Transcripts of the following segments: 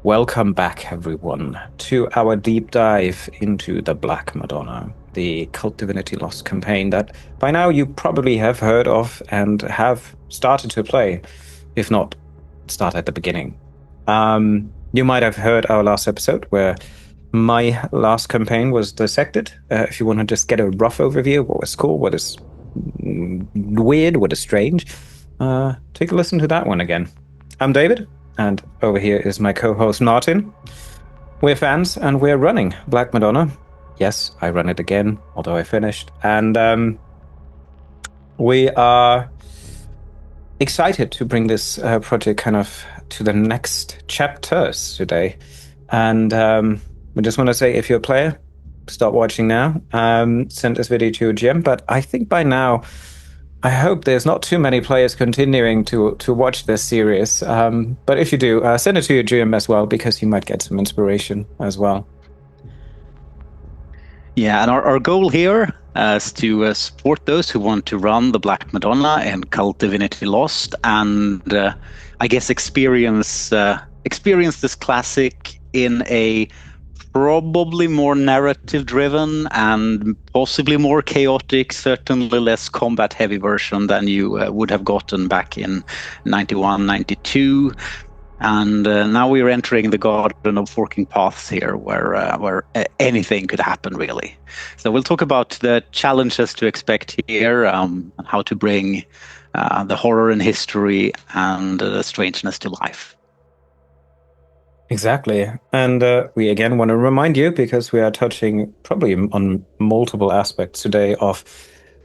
Welcome back, everyone, to our deep dive into the Black Madonna, the Cult Divinity Lost campaign that by now you probably have heard of and have started to play, if not start at the beginning. You might have heard our last episode where my last campaign was dissected. If you want to just get a rough overview, what was cool, what is weird, what is strange, take a listen to that one again. I'm David. And over here is my co-host, Martin. We're fans, and we're running Black Madonna. Yes, I run it again, although I finished. And we are excited to bring this project kind of to the next chapters today. And we just want to say, if you're a player, stop watching now. Send this video to your GM. But I think by now, I hope there's not too many players continuing to watch this series. But if you do, send it to your GM as well, because you might get some inspiration as well. Yeah, and our goal here is to support those who want to run the Black Madonna and Cult Divinity Lost, and I guess experience this classic in a probably more narrative-driven and possibly more chaotic, certainly less combat-heavy version than you would have gotten back in 91, 92. And now we're entering the garden of forking paths here, where anything could happen, really. So we'll talk about the challenges to expect here, and how to bring the horror and history and the strangeness to life. Exactly. And we again want to remind you, because we are touching probably on multiple aspects today of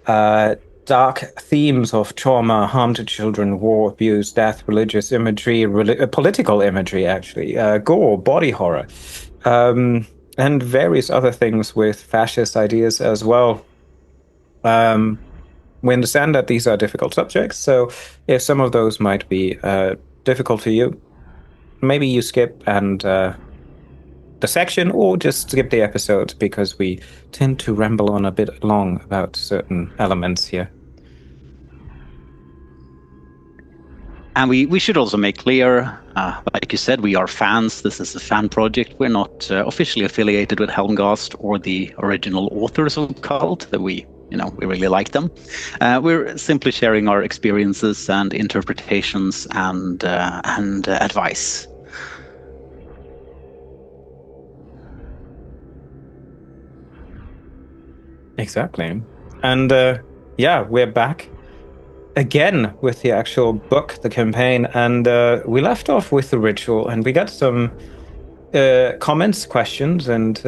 dark themes of trauma, harm to children, war, abuse, death, religious imagery, political imagery, actually, gore, body horror, and various other things with fascist ideas as well. We understand that these are difficult subjects, so if some of those might be difficult for you, maybe you skip the section, or just skip the episode, because we tend to ramble on a bit long about certain elements here. And we should also make clear, like you said, we are fans. This is a fan project. We're not officially affiliated with Helmgast or the original authors of Cult, that we really like them. We're simply sharing our experiences and interpretations and advice. Exactly. And we're back again with the actual book, the campaign, and we left off with the ritual, and we got some comments, questions, and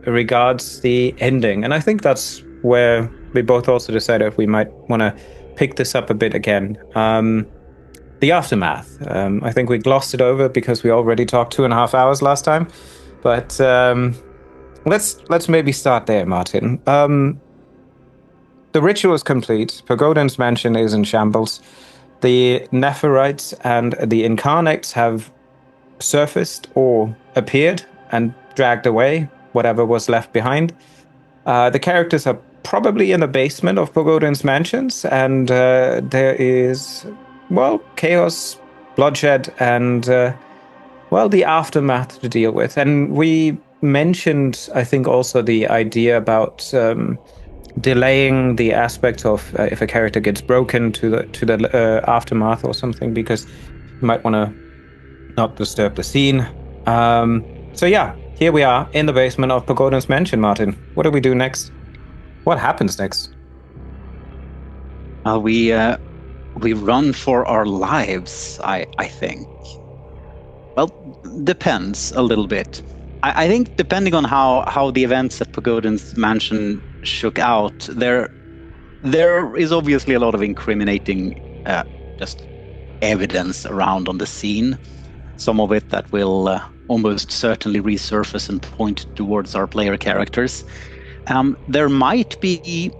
regards the ending. And I think that's where we both also decided we might want to pick this up a bit again. The aftermath. I think we glossed it over because we already talked 2.5 hours last time. But let's maybe start there, Martin. The ritual is complete. Pagodin's mansion is in shambles. The Nephirites and the Incarnates have surfaced or appeared and dragged away whatever was left behind. The characters are probably in the basement of Pagodin's mansions, and there is, chaos, bloodshed, and, the aftermath to deal with. And we mentioned, I think, also the idea about delaying the aspect of if a character gets broken to the aftermath or something, because you might want to not disturb the scene. Here we are in the basement of Pagodin's mansion, Martin. What do we do next? What happens next? We run for our lives, I think. Well, depends a little bit. I think depending on how the events at Pagodin's mansion shook out, there is obviously a lot of incriminating just evidence around on the scene. Some of it that will almost certainly resurface and point towards our player characters. There might be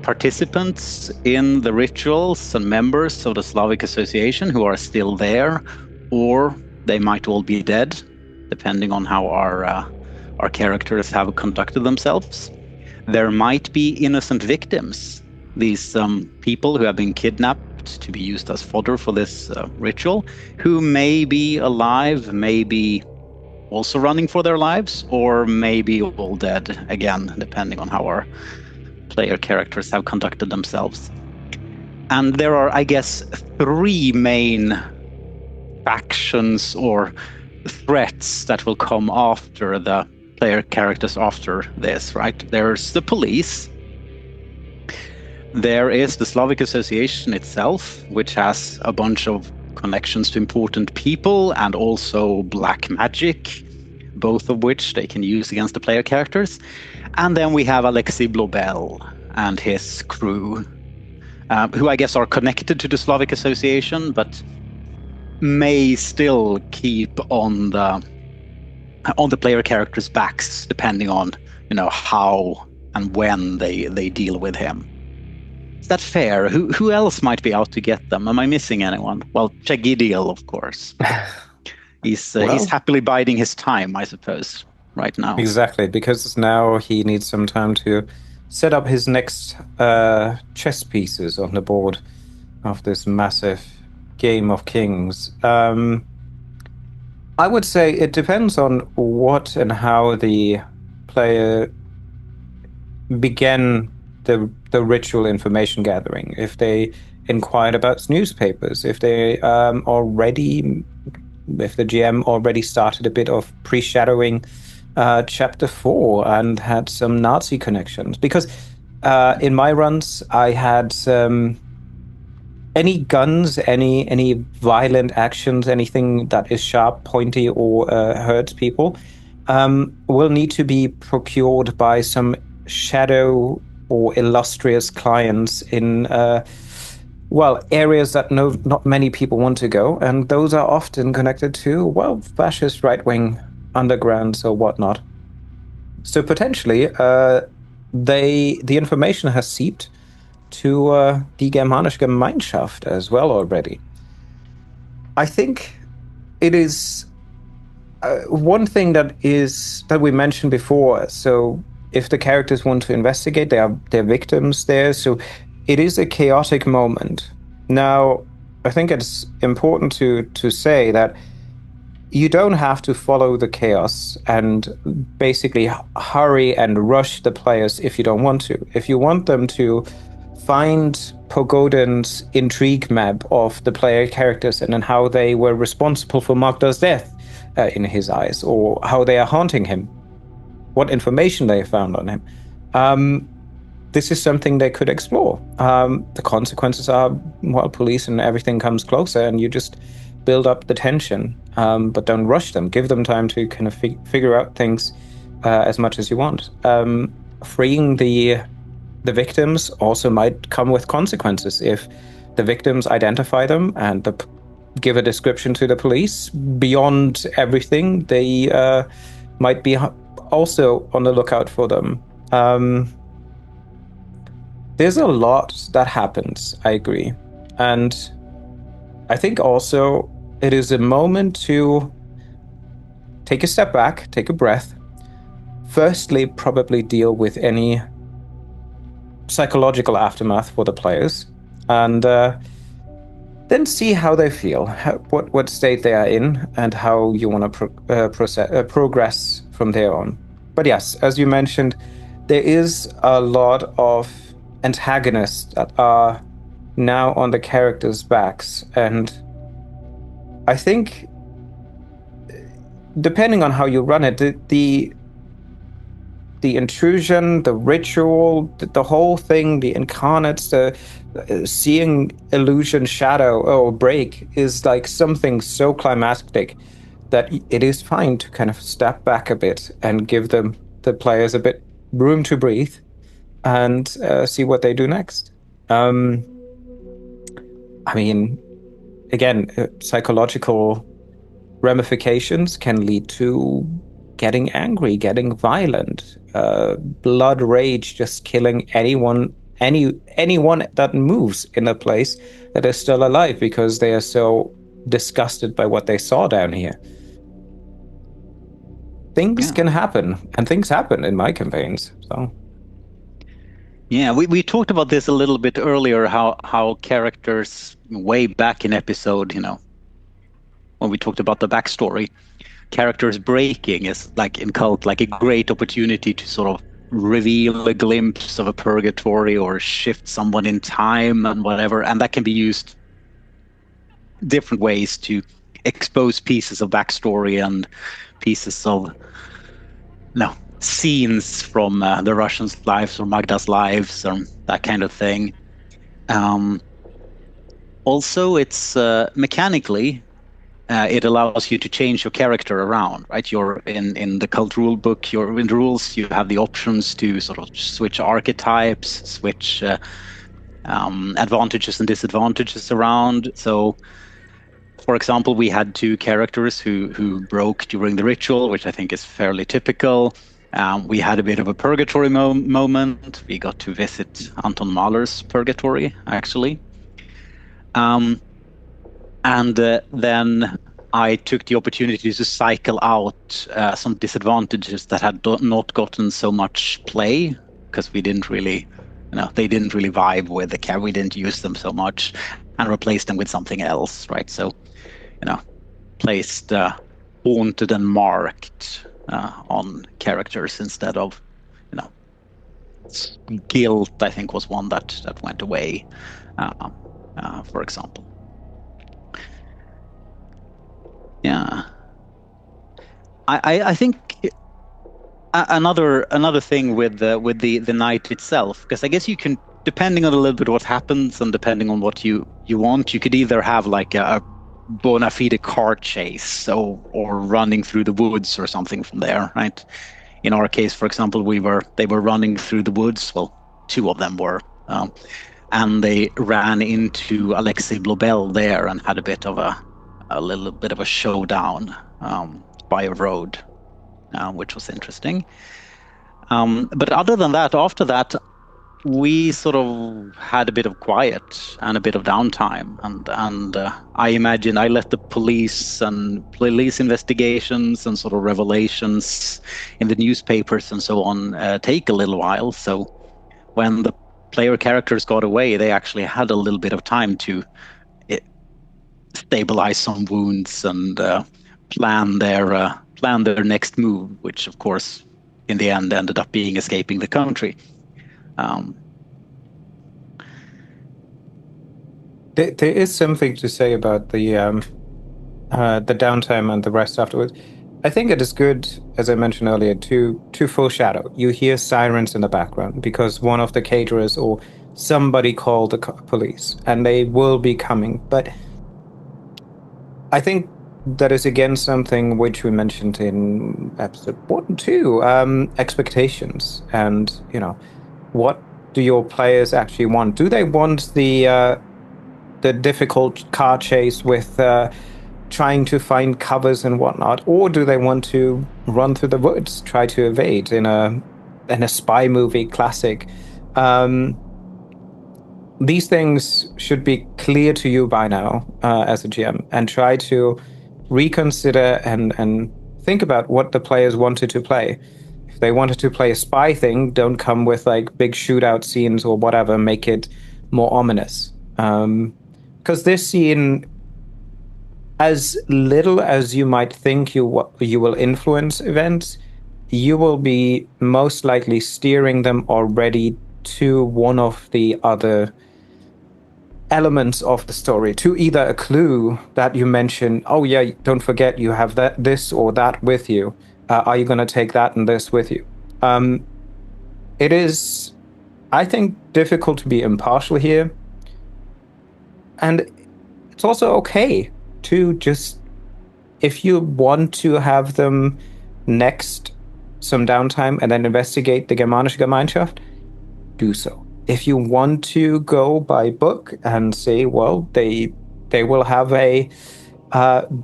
participants in the rituals and members of the Slavic Association who are still there, or they might all be dead, depending on how our characters have conducted themselves. There might be innocent victims, these people who have been kidnapped kidnapped to be used as fodder for this ritual, who may be alive, maybe also running for their lives, or maybe all dead, again, depending on how our player characters have conducted themselves. And there are, I guess, 3 main factions or threats that will come after the player characters after this, right? There's the police. There is the Slavic Association itself, which has a bunch of connections to important people and also black magic, both of which they can use against the player characters. And then we have Alexei Blobel and his crew, who I guess are connected to the Slavic Association, but may still keep on the player characters' backs, depending on how and when they deal with him. Is that fair? Who else might be out to get them? Am I missing anyone? Well, Chagidiel, of course. He's happily biding his time, I suppose, right now. Exactly, because now he needs some time to set up his next chess pieces on the board of this massive game of kings. I would say it depends on what and how the player began the ritual information gathering. If they inquired about newspapers, if the GM already started a bit of pre-shadowing chapter 4 and had some Nazi connections. Because in my runs, I had any guns, any violent actions, anything that is sharp, pointy, or hurts people, will need to be procured by some shadow or illustrious clients in areas that not many people want to go, and those are often connected to fascist right-wing undergrounds or whatnot. So potentially, the information has seeped to die Germanische Gemeinschaft as well already. I think it is one thing that we mentioned before. So if the characters want to investigate, they're victims there. So it is a chaotic moment. Now, I think it's important to say that you don't have to follow the chaos and basically hurry and rush the players if you don't want to. If you want them to find Pogodin's intrigue map of the player characters and then how they were responsible for Magda's death in his eyes, or how they are haunting him, what information they found on him, this is something they could explore. The consequences are, police and everything comes closer, and you just build up the tension, but don't rush them. Give them time to kind of figure out things as much as you want. Freeing the victims also might come with consequences. If the victims identify them and give a description to the police, beyond everything, they might be also on the lookout for them. There's a lot that happens, I agree. And I think also it is a moment to take a step back, take a breath. Firstly, probably deal with any psychological aftermath for the players, and then see how they feel, what state they are in, and how you want to progress from there on. But yes, as you mentioned, there is a lot of antagonists that are now on the characters' backs, and I think, depending on how you run it, the intrusion, the ritual, the whole thing, the incarnates, the seeing illusion, shadow, or break is like something so climactic that it is fine to kind of step back a bit and give the players a bit room to breathe and see what they do next. I mean, again, psychological ramifications can lead to getting angry, getting violent, blood rage, just killing anyone that moves in a place that is still alive because they are so disgusted by what they saw down here. Things can happen, and things happen in my campaigns. So Yeah, we talked about this a little bit earlier, how characters way back in episode, when we talked about the backstory, characters breaking is like in Cult, like a great opportunity to sort of reveal a glimpse of a purgatory or shift someone in time and whatever. And that can be used different ways to expose pieces of backstory and pieces of no scenes from the Russians' lives or Magda's lives or that kind of thing. Um, Also, it's mechanically it allows you to change your character around, right? You're in the Cult rule book. You're in the rules. You have the options to sort of switch archetypes, switch advantages and disadvantages around. So, for example, we had two characters who broke during the ritual, which I think is fairly typical. We had a bit of a purgatory moment. We got to visit Anton Mahler's purgatory, actually. And then I took the opportunity to cycle out some disadvantages that had not gotten so much play because we didn't really, they didn't really vibe with the character. We didn't use them so much, and replaced them with something else, right? So, placed haunted and marked on characters instead of, guilt. I think was one that went away, for example. Yeah, I think another thing with the night itself, because I guess you can, depending on a little bit what happens and depending on what you want, you could either have like a bona fide car chase or running through the woods or something from there, right? In our case, for example, they were running through the woods. Well, two of them were, and they ran into Alexei Blobel there and had a little bit of a showdown by a road, which was interesting. But other than that, after that, we sort of had a bit of quiet and a bit of downtime, and I imagine I let the police investigations and sort of revelations in the newspapers and so on take a little while. So when the player characters got away, they actually had a little bit of time to stabilize some wounds and plan their next move, which of course in the end ended up being escaping the country. There is something to say about the downtime and the rest afterwards. I think it is good, as I mentioned earlier, to foreshadow. You hear sirens in the background because one of the caterers or somebody called the police, and they will be coming. But I think that is again something which we mentioned in episode 1 and 2, expectations, and what do your players actually want? Do they want the difficult car chase with trying to find covers and whatnot, or do they want to run through the woods, try to evade in a spy movie classic? These things should be clear to you by now as a GM, and try to reconsider and think about what the players wanted to play. If they wanted to play a spy thing, don't come with like big shootout scenes or whatever, make it more ominous. Because this scene, as little as you might think you will influence events, you will be most likely steering them already to one of the other elements of the story, to either a clue that you mention, oh yeah, don't forget you have this or that with you. Are you going to take that and this with you? It is, I think, difficult to be impartial here. And it's also okay to just, if you want to have them next some downtime and then investigate the Germanische Gemeinschaft, do so. If you want to go by book and say, well, they will have a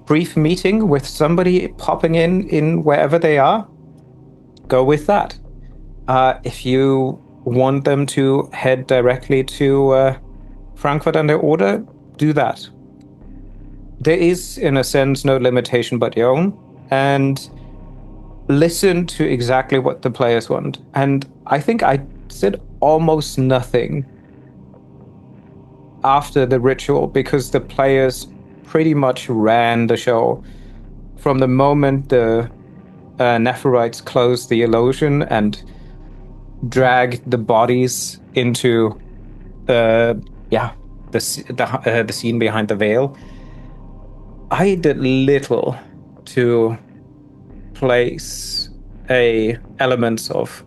brief meeting with somebody popping in wherever they are, go with that. If you want them to head directly to Frankfurt an der Oder, do that. There is, in a sense, no limitation but your own, and listen to exactly what the players want. And I think I said almost nothing after the ritual because the players pretty much ran the show from the moment the Nephirites closed the illusion and dragged the bodies into uh yeah the scene behind the veil. I did little to place a elements of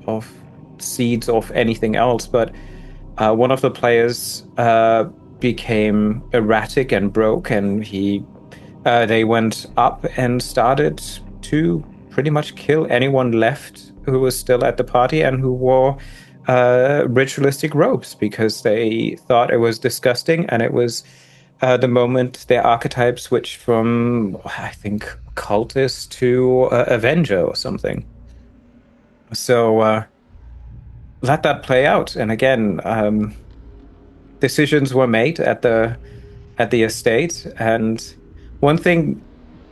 seeds of anything else, but one of the players became erratic and broke, and they went up and started to pretty much kill anyone left who was still at the party and who wore ritualistic robes because they thought it was disgusting, and it was the moment their archetype switched from, I think, cultist to avenger or something. So let that play out. And again, decisions were made at the estate. And one thing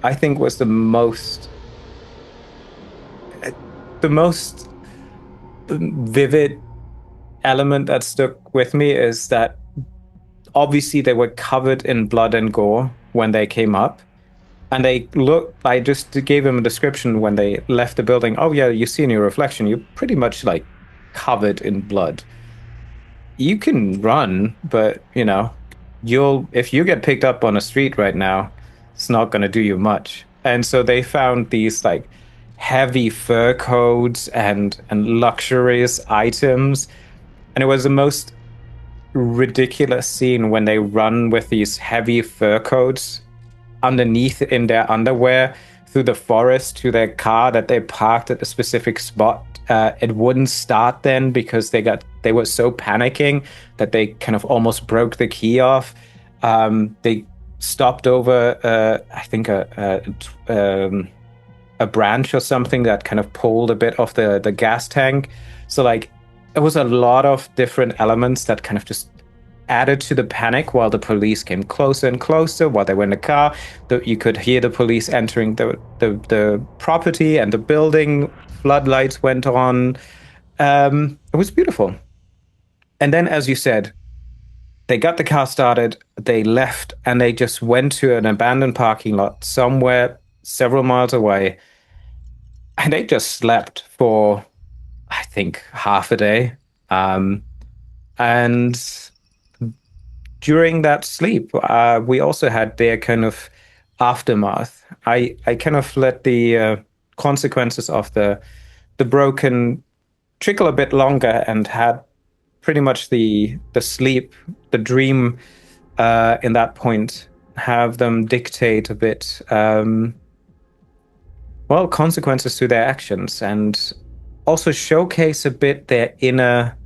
I think was the most vivid element that stuck with me is that obviously they were covered in blood and gore when they came up. And I just gave them a description when they left the building. Oh, yeah, you see in your reflection, you're pretty much like covered in blood. You can run, but if you get picked up on a street right now, it's not going to do you much. And so they found these like heavy fur coats and luxurious items. And it was the most ridiculous scene when they run with these heavy fur coats underneath in their underwear through the forest to their car that they parked at a specific spot. It wouldn't start then because they were so panicking that they kind of almost broke the key off. They stopped over, I think, a branch or something that kind of pulled a bit of the gas tank. So like it was a lot of different elements that kind of just added to the panic while the police came closer and closer while they were in the car. You could hear the police entering the property and the building. Floodlights went on. It was beautiful. And then, as you said, they got the car started, they left, and they just went to an abandoned parking lot somewhere several miles away. And they just slept for, I think, half a day. And during that sleep, we also had their kind of aftermath. I kind of let the consequences of the broken trickle a bit longer and had pretty much the sleep, the dream in that point, have them dictate a bit, consequences to their actions and also showcase a bit their inner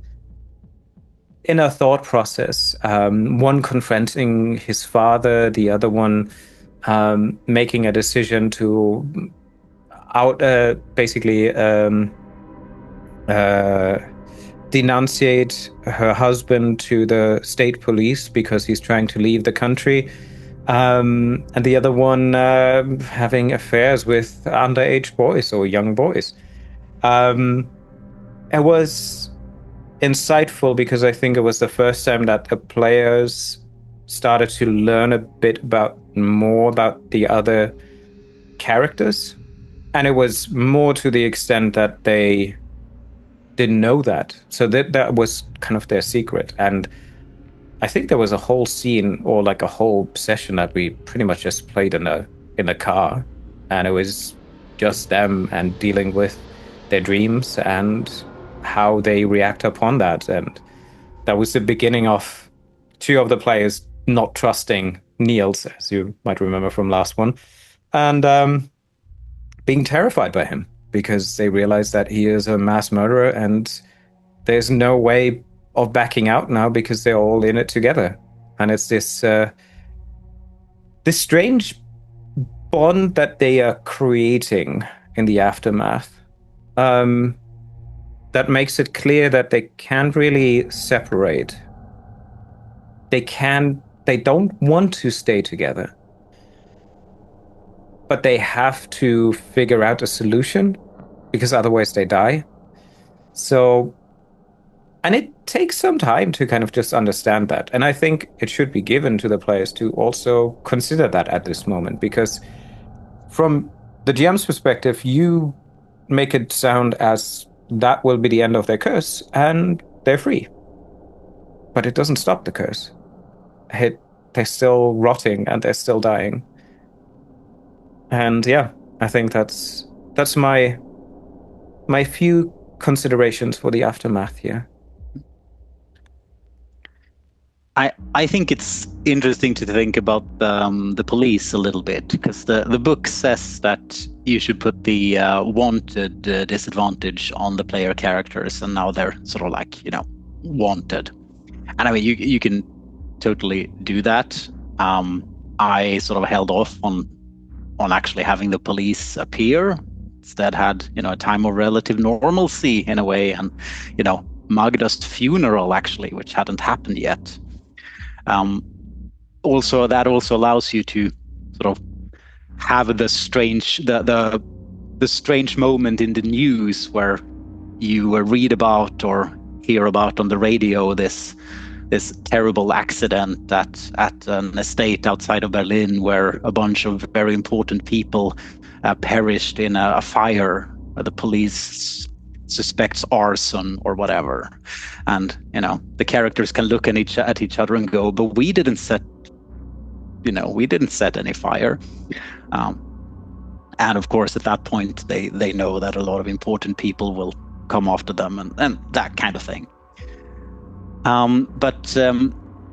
thought process. One confronting his father, the other one making a decision to basically denunciate her husband to the state police because he's trying to leave the country. And the other one having affairs with underage boys or young boys. It was insightful because I think it was the first time that the players started to learn a bit more about the other characters. And it was more to the extent that they didn't know that. So that was kind of their secret. And I think there was a whole scene or like a whole session that we pretty much just played in a car. And it was just them and dealing with their dreams and how they react upon that. And that was the beginning of two of the players not trusting Niels, as you might remember from last one, and being terrified by him because they realize that he is a mass murderer and there's no way of backing out now because they're all in it together. And it's this strange bond that they are creating in the aftermath. That makes it clear that they can't really separate. They don't want to stay together. But they have to figure out a solution because otherwise they die. So And it takes some time to kind of just understand that. And I think it should be given to the players to also consider that at this moment, because from the GM's perspective, you make it sound as that will be the end of their curse and they're free. But it doesn't stop the curse. They're still rotting and they're still dying. And yeah, I think that's my few considerations for the aftermath here. I think it's interesting to think about the police a little bit, because the book says that you should put the wanted disadvantage on the player characters, and now they're sort of like, wanted. And I mean, you can totally do that. I sort of held off on actually having the police appear. Instead, had a time of relative normalcy in a way, and Magda's funeral actually, which hadn't happened yet. Also, that also allows you to sort of have the strange the strange moment in the news where you read about or hear about on the radio this terrible accident at an estate outside of Berlin, where a bunch of very important people perished in a fire where the police suspects arson or whatever. And the characters can look at each other and go, but we didn't set any fire. And of course, at that point, they know that a lot of important people will come after them, and that kind of thing. But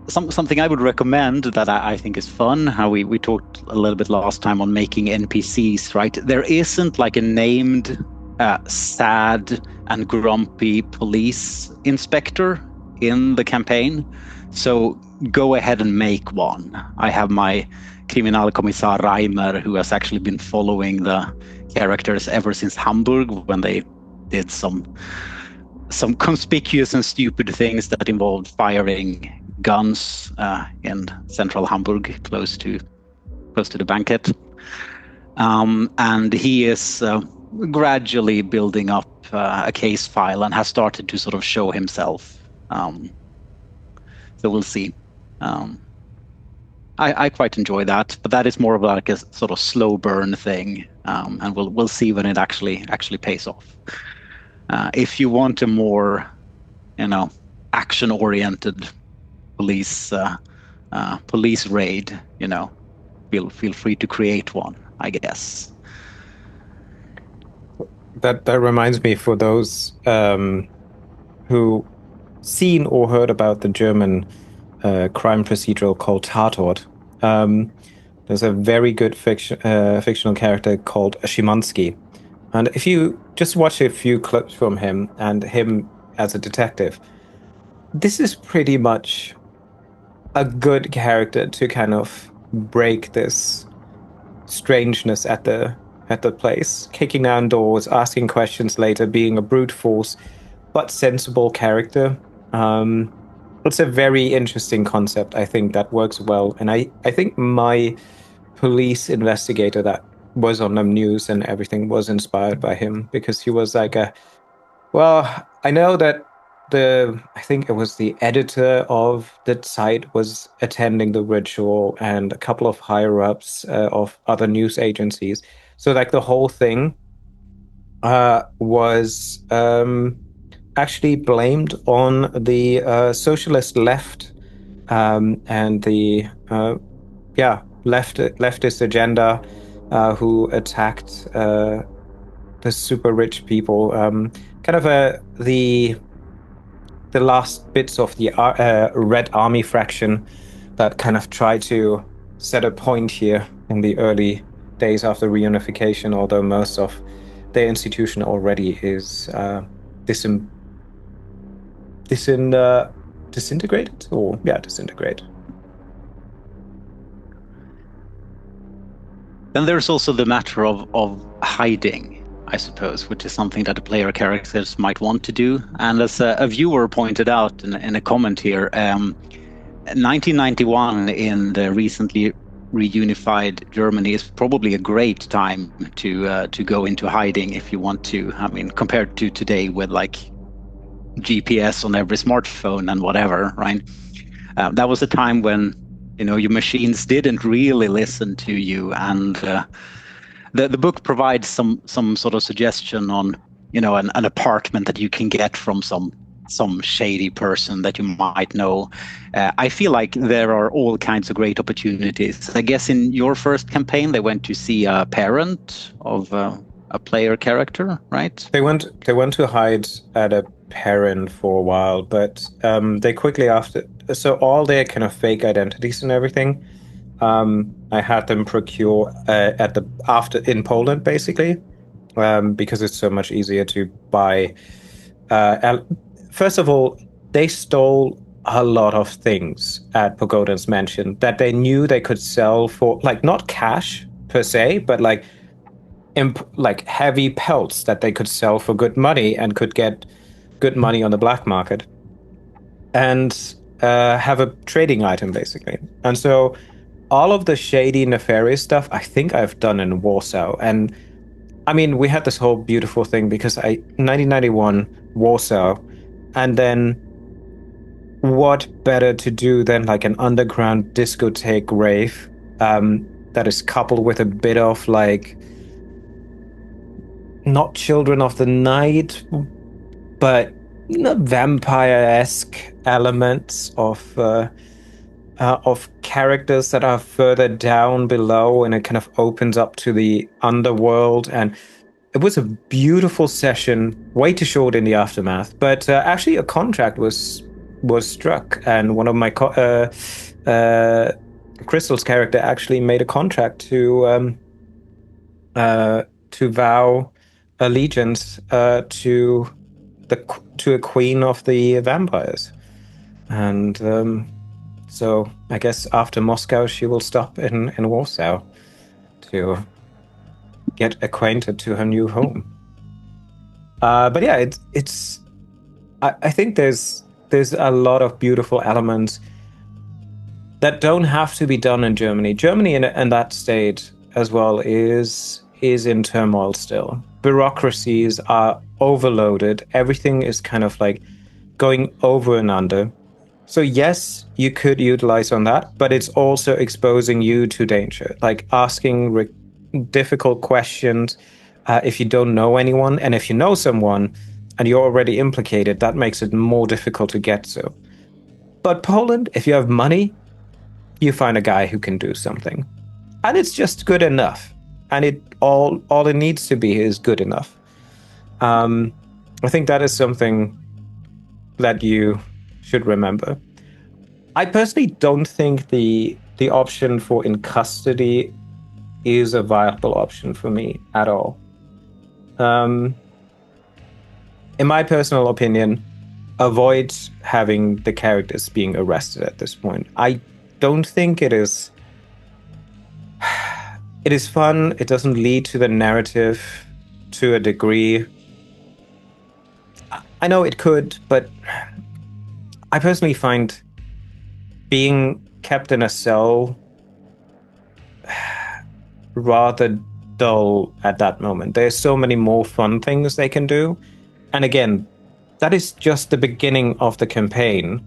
something I would recommend that I think is fun, how we talked a little bit last time on making NPCs, right? There isn't like a named sad and grumpy police inspector in the campaign. So go ahead and make one. I have my Kriminalkommissar Reimer, who has actually been following the characters ever since Hamburg, when they did some conspicuous and stupid things that involved firing guns in central Hamburg, close to the banquet. And he is gradually building up a case file and has started to sort of show himself. So we'll see. I quite enjoy that, but that is more of like a sort of slow burn thing, and we'll see when it actually pays off. If you want a more, action-oriented police raid, feel free to create one, I guess. That reminds me, for those who seen or heard about the German crime procedural called Tatort. There's a very good fictional character called Szymanski. And if you just watch a few clips from him and him as a detective, this is pretty much a good character to kind of break this strangeness at the place, kicking down doors, asking questions later, being a brute force, but sensible character. It's a very interesting concept. I think that works well. And I think my police investigator that was on the news and everything was inspired by him, because he was like I know that I think it was the editor of the site was attending the ritual, and a couple of higher ups of other news agencies. So like the whole thing was actually blamed on the socialist left and the leftist agenda, who attacked the super rich people, kind of the last bits of the Red Army fraction that kind of tried to set a point here in the early days after reunification, although most of their institution already is disintegrated. Disintegrate. Then there's also the matter of hiding, I suppose, which is something that the player characters might want to do. And as a viewer pointed out in a comment here, 1991 in the recently reunified Germany is probably a great time to go into hiding if you want to. I mean, compared to today with like GPS on every smartphone and whatever, right? That was a time when your machines didn't really listen to you, and the book provides some sort of suggestion on an apartment that you can get from some shady person that you might know. I feel like there are all kinds of great opportunities. I guess in your first campaign, they went to see a parent of a player character, right? They went to hide at a parent for a while, but they quickly after. So all their kind of fake identities and everything, I had them procure at the after in Poland, basically, because it's so much easier to buy. First of all, they stole a lot of things at Pagoda's mansion that they knew they could sell for, like, not cash per se, but like heavy pelts that they could sell for good money and could get good money on the black market and have a trading item basically. And so all of the shady, nefarious stuff I think I've done in Warsaw. And I mean, we had this whole beautiful thing because 1991 Warsaw, and then what better to do than like an underground discotheque rave that is coupled with a bit of like not Children of the Night, but vampire-esque elements of characters that are further down below, and it kind of opens up to the underworld. And it was a beautiful session, way too short in the aftermath. But actually, a contract was struck, and one of my Crystal's character actually made a contract to vow allegiance to a queen of the vampires, and so I guess after Moscow she will stop in Warsaw to get acquainted to her new home. But yeah, it's I think there's a lot of beautiful elements that don't have to be done in Germany. Germany in that state as well is in turmoil still. Bureaucracies are overloaded. Everything is kind of like going over and under. So yes, you could utilize on that, but it's also exposing you to danger, like asking difficult questions if you don't know anyone, and if you know someone and you're already implicated, that makes it more difficult to get to. But Poland, if you have money, you find a guy who can do something, and it's just good enough. And it all it needs to be is good enough. I think that is something that you should remember. I personally don't think the option for in custody is a viable option for me at all. In my personal opinion, avoid having the characters being arrested at this point. I don't think it is. It is fun. It doesn't lead to the narrative to a degree. I know it could, but I personally find being kept in a cell rather dull at that moment. There's so many more fun things they can do. And again, that is just the beginning of the campaign.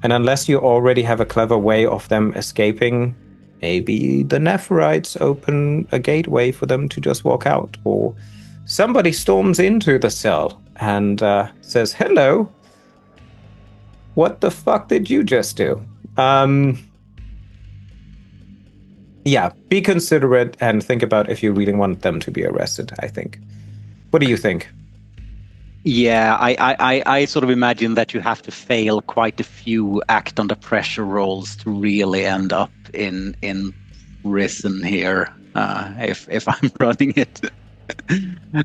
And unless you already have a clever way of them escaping, maybe the Nephrites open a gateway for them to just walk out, or somebody storms into the cell and says, "Hello, what the fuck did you just do?" Yeah, be considerate and think about if you really want them to be arrested, I think. What do you think? Yeah, I sort of imagine that you have to fail quite a few act under pressure roles to really end up in prison here. If I'm running it,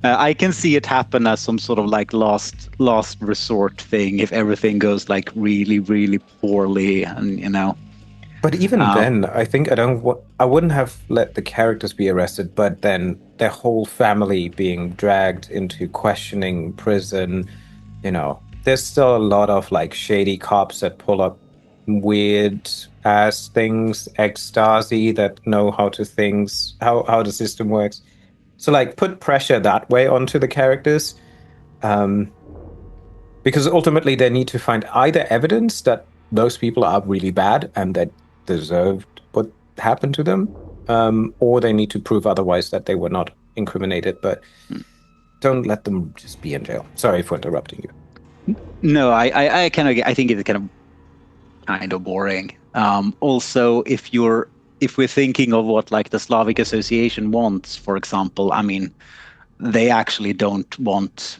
I can see it happen as some sort of like last resort thing if everything goes like really really poorly, and. But even then, I think I wouldn't have let the characters be arrested, but then their whole family being dragged into questioning, prison, there's still a lot of like shady cops that pull up weird ass things, ex-Stasi that know how the system works. So like put pressure that way onto the characters. because ultimately they need to find either evidence that those people are really bad and that deserved what happened to them, or they need to prove otherwise that they were not incriminated. But don't let them just be in jail. Sorry for interrupting you. No, I think it's kind of boring. Also, if we're thinking of what like the Slavic Association wants, for example, I mean, they actually don't want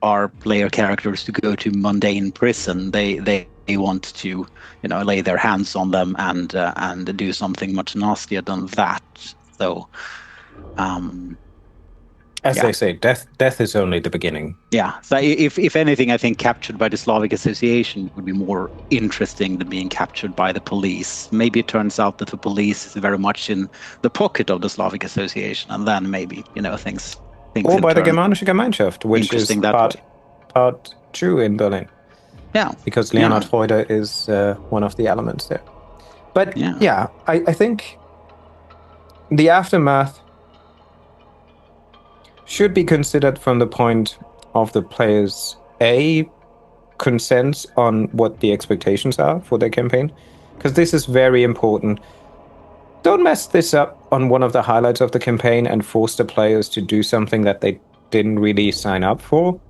our player characters to go to mundane prison. They want to, lay their hands on them and do something much nastier than that. So, as they say, death is only the beginning. Yeah. So if anything, I think captured by the Slavic Association would be more interesting than being captured by the police. Maybe it turns out that the police is very much in the pocket of the Slavic Association, and then maybe things. Or by the Germanische Gemeinschaft, which is part true in Berlin. Yeah. Because Leonhard Freude is one of the elements there. But yeah, I think the aftermath should be considered from the point of the players' consents on what the expectations are for their campaign, because this is very important. Don't mess this up on one of the highlights of the campaign and force the players to do something that they didn't really sign up for.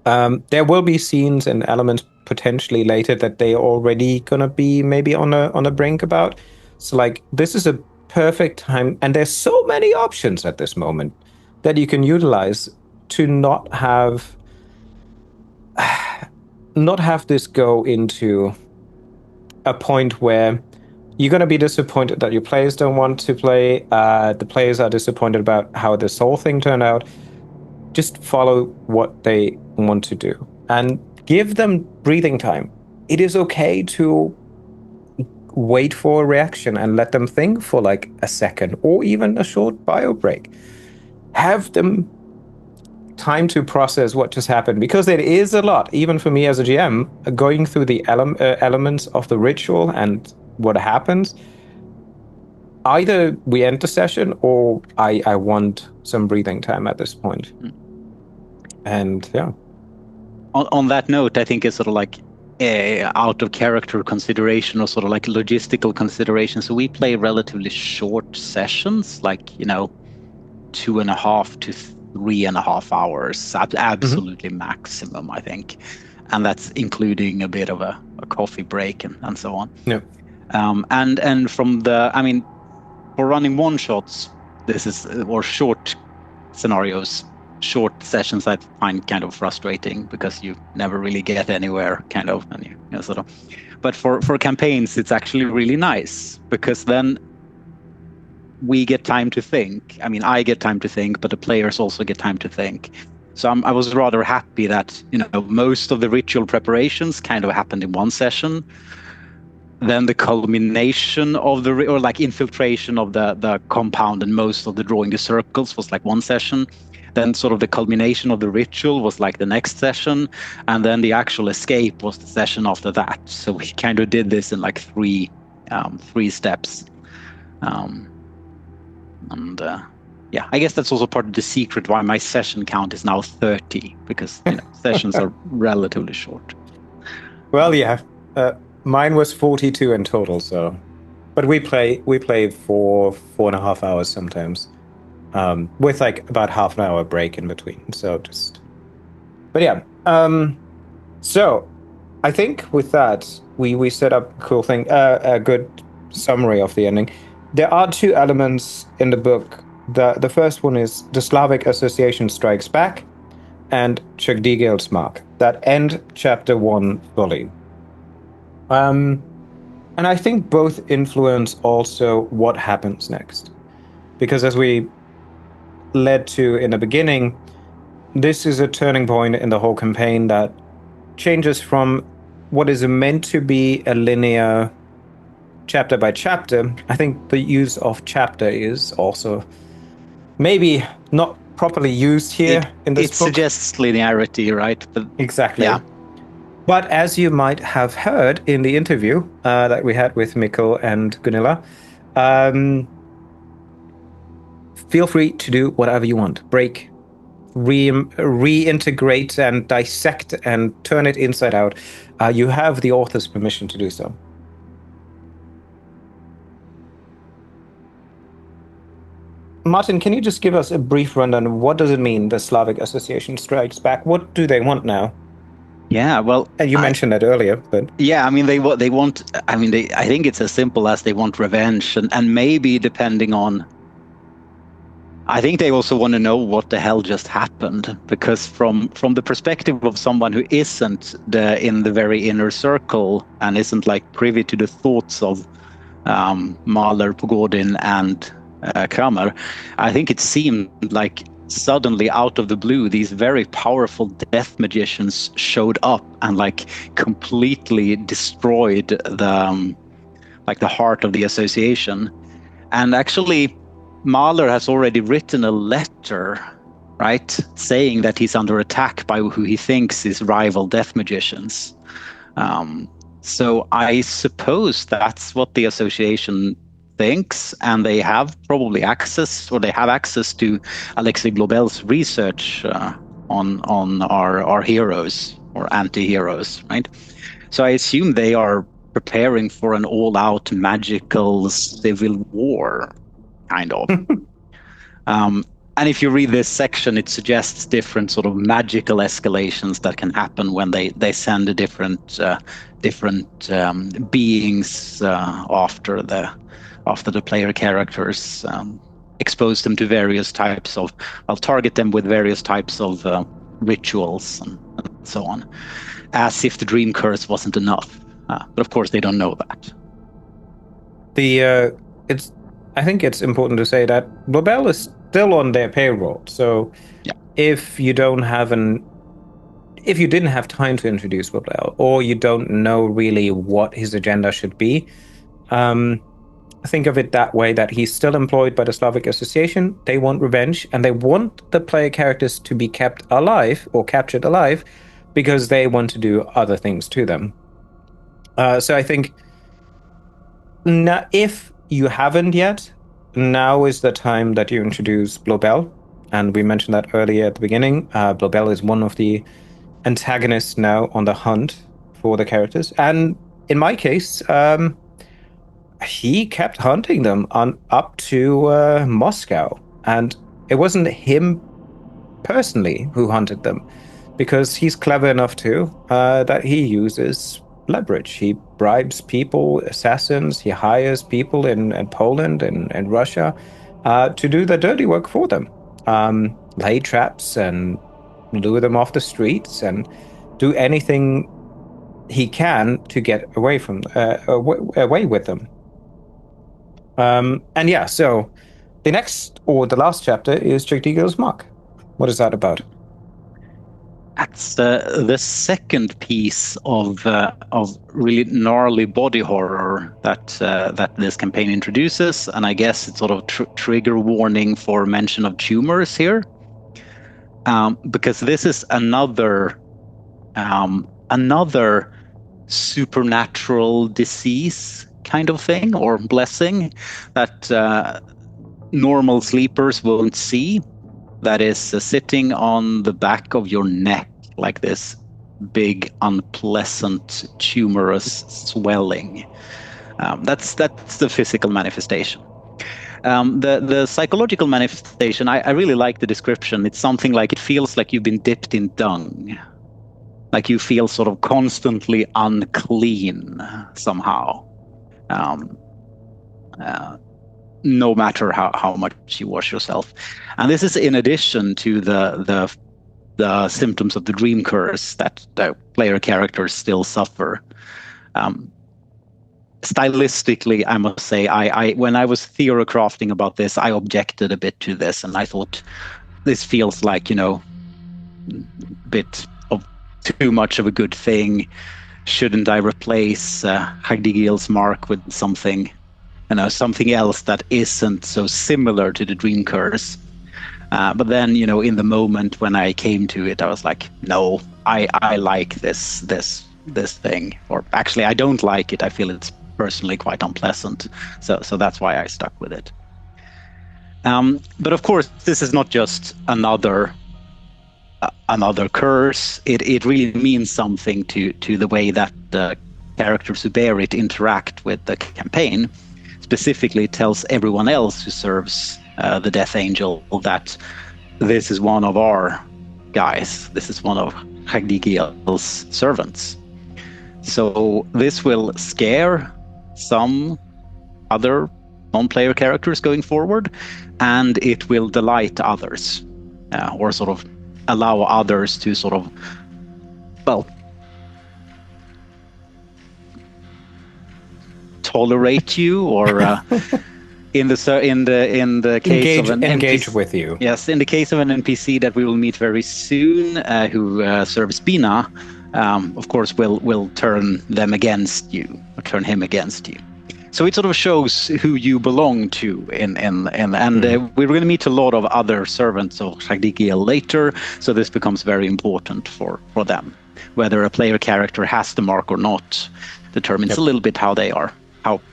There will be scenes and elements potentially later that they are already gonna be maybe on a brink about. So like this is a perfect time, and there's so many options at this moment that you can utilize to not have this go into a point where you're going to be disappointed that your players don't want to play. The players are disappointed about how this whole thing turned out. Just follow what they want to do and give them breathing time. It is okay to wait for a reaction and let them think for like a second or even a short bio break. Have them time to process what just happened, because it is a lot, even for me as a GM, going through the elements of the ritual and what happens. Either we end the session or I want some breathing time at this point. And yeah. On that note, I think it's sort of like out of character consideration or sort of like logistical consideration. So we play relatively short sessions, like, 2.5 to 3.5 hours, absolutely maximum, I think. And that's including a bit of a coffee break and so on. Yeah. And from for running one shots, or short scenarios, short sessions, I find kind of frustrating because you never really get anywhere, kind of, and you sort of. But for campaigns, it's actually really nice because then we get time to think. I mean, I get time to think, but the players also get time to think. So I was rather happy that most of the ritual preparations kind of happened in one session. Then the culmination of infiltration of the compound and most of the drawing the circles was like one session. Then sort of the culmination of the ritual was like the next session, and then the actual escape was the session after that. So we kind of did this in like three steps. Yeah, I guess that's also part of the secret why my session count is now 30, because sessions are relatively short. Well, yeah, mine was 42 in total. So, but we play for 4.5 hours sometimes, with like about half an hour break in between. So but yeah. So I think with that we set up a cool thing, a good summary of the ending. There are two elements in the book. The first one is the Slavic Association strikes back, and Chagdigel's mark that end chapter 1 fully. And I think both influence also what happens next, because as we led to in the beginning, this is a turning point in the whole campaign that changes from what is meant to be a linear chapter by chapter. I think the use of chapter is also maybe not properly used here in this book. It suggests linearity, right? But exactly. Yeah. But as you might have heard in the interview that we had with Mikkel and Gunilla, feel free to do whatever you want. Break reintegrate and dissect and turn it inside out, you have the author's permission to do so. Martin, can you just give us a brief rundown? What does it mean, the Slavic Association strikes back? What do they want now? Yeah, well, And you mentioned that earlier, but yeah, I mean, they want. I mean, I think it's as simple as they want revenge, and maybe depending on. I think they also want to know what the hell just happened, because from the perspective of someone who isn't in the very inner circle and isn't like privy to the thoughts of Mahler, Pogodin, and Kramer, I think it seemed like suddenly out of the blue, these very powerful death magicians showed up and like completely destroyed the heart of the association. And actually, Mahler has already written a letter, right, saying that he's under attack by who he thinks is rival death magicians. So I suppose that's what the association thinks, and they have probably access, or they have access to Alexei Globel's research on our heroes or anti-heroes, right? So I assume they are preparing for an all-out magical civil war, kind of. And if you read this section, it suggests different sort of magical escalations that can happen when they send a different beings after the player characters, expose them to various types of, I'll target them with various types of rituals and so on, as if the dream curse wasn't enough. But of course, they don't know that. I think it's important to say that Globel is still on their payroll. So yeah. if you didn't have time to introduce Globel, or you don't know really what his agenda should be, think of it that way, that he's still employed by the Slavic Association. They want revenge, and they want the player characters to be kept alive or captured alive because they want to do other things to them. So I think now, if you haven't yet, now is the time that you introduce Globel. And we mentioned that earlier at the beginning. Globel is one of the antagonists now on the hunt for the characters. And in my case, he kept hunting them up to Moscow. And it wasn't him personally who hunted them, because he's clever enough too, that he uses leverage. He bribes people, assassins. He hires people in Poland and Russia to do the dirty work for them. Lay traps and lure them off the streets and do anything he can to get away with them. And yeah, so the last chapter is Chiktigo's Mark. What is that about? That's the second piece of really gnarly body horror that this campaign introduces, and I guess it's sort of trigger warning for mention of tumors here, because this is another supernatural disease kind of thing, or blessing, that normal sleepers won't see. That is sitting on the back of your neck, like this big, unpleasant, tumorous swelling. That's the physical manifestation. The psychological manifestation, I really like the description. It's something like, it feels like you've been dipped in dung. Like you feel sort of constantly unclean somehow. No matter how much you wash yourself. And this is in addition to the symptoms of the dream curse that the player characters still suffer. Stylistically, I must say, I when I was theoricrafting about this, I objected a bit to this, and I thought this feels like, a bit of too much of a good thing. Shouldn't I replace Hagdigil's mark with something else that isn't so similar to the dream curse? But then, in the moment when I came to it, I was like, no, I like this thing. Or actually, I don't like it. I feel it's personally quite unpleasant. So that's why I stuck with it. But of course, this is not just another another curse. It really means something to the way that the characters who bear it interact with the campaign. Specifically, it tells everyone else who serves the Death Angel that this is one of our guys. This is one of Hagdigiel's servants. So this will scare some other non-player characters going forward, and it will delight others, or sort of allow others to sort of, well, tolerate you, or in the case of an engage NPC, with you. Yes, in the case of an NPC that we will meet very soon, who serves Bina, of course, will turn them against you, or turn him against you. So it sort of shows who you belong to, we're going to meet a lot of other servants of Shagdigiel later, so this becomes very important for them. Whether a player character has the mark or not determines a little bit how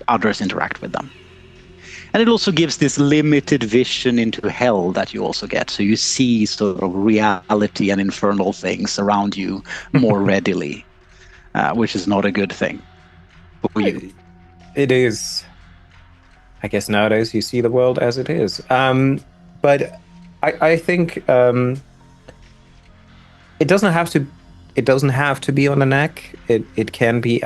others interact with them. And it also gives this limited vision into hell that you also get, so you see sort of reality and infernal things around you more readily, which is not a good thing for you. It is. I guess nowadays you see the world as it is. But I think it doesn't have to. It doesn't have to be on the neck. It can be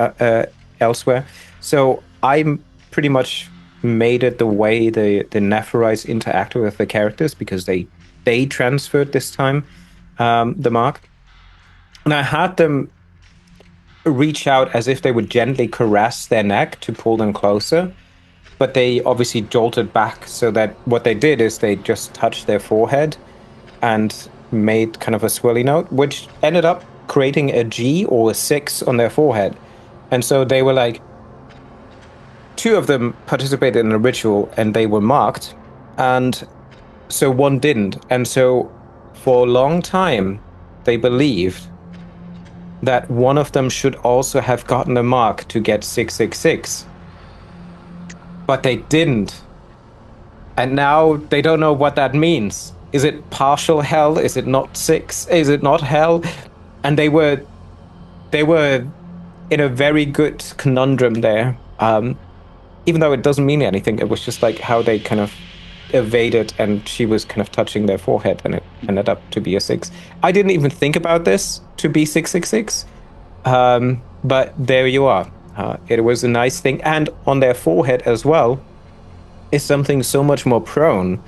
elsewhere. So I'm pretty much made it the way the Nepharites interact with the characters, because they transferred this time the mark, and I had them reach out as if they would gently caress their neck to pull them closer, but they obviously jolted back, so that what they did is they just touched their forehead and made kind of a swirly note, which ended up creating a G or a 6 on their forehead. And so they were like, 2 of them participated in the ritual and they were marked, and so 1 didn't. And so for a long time they believed that one of them should also have gotten a mark to get 666. But they didn't. And now they don't know what that means. Is it partial hell? Is it not 6? Is it not hell? And they were in a very good conundrum there. Even though it doesn't mean anything, it was just like how they kind of evaded, and she was kind of touching their forehead, and it ended up to be a 6. I didn't even think about this to be 666, but there you are. It was a nice thing, and on their forehead as well is something so much more prone,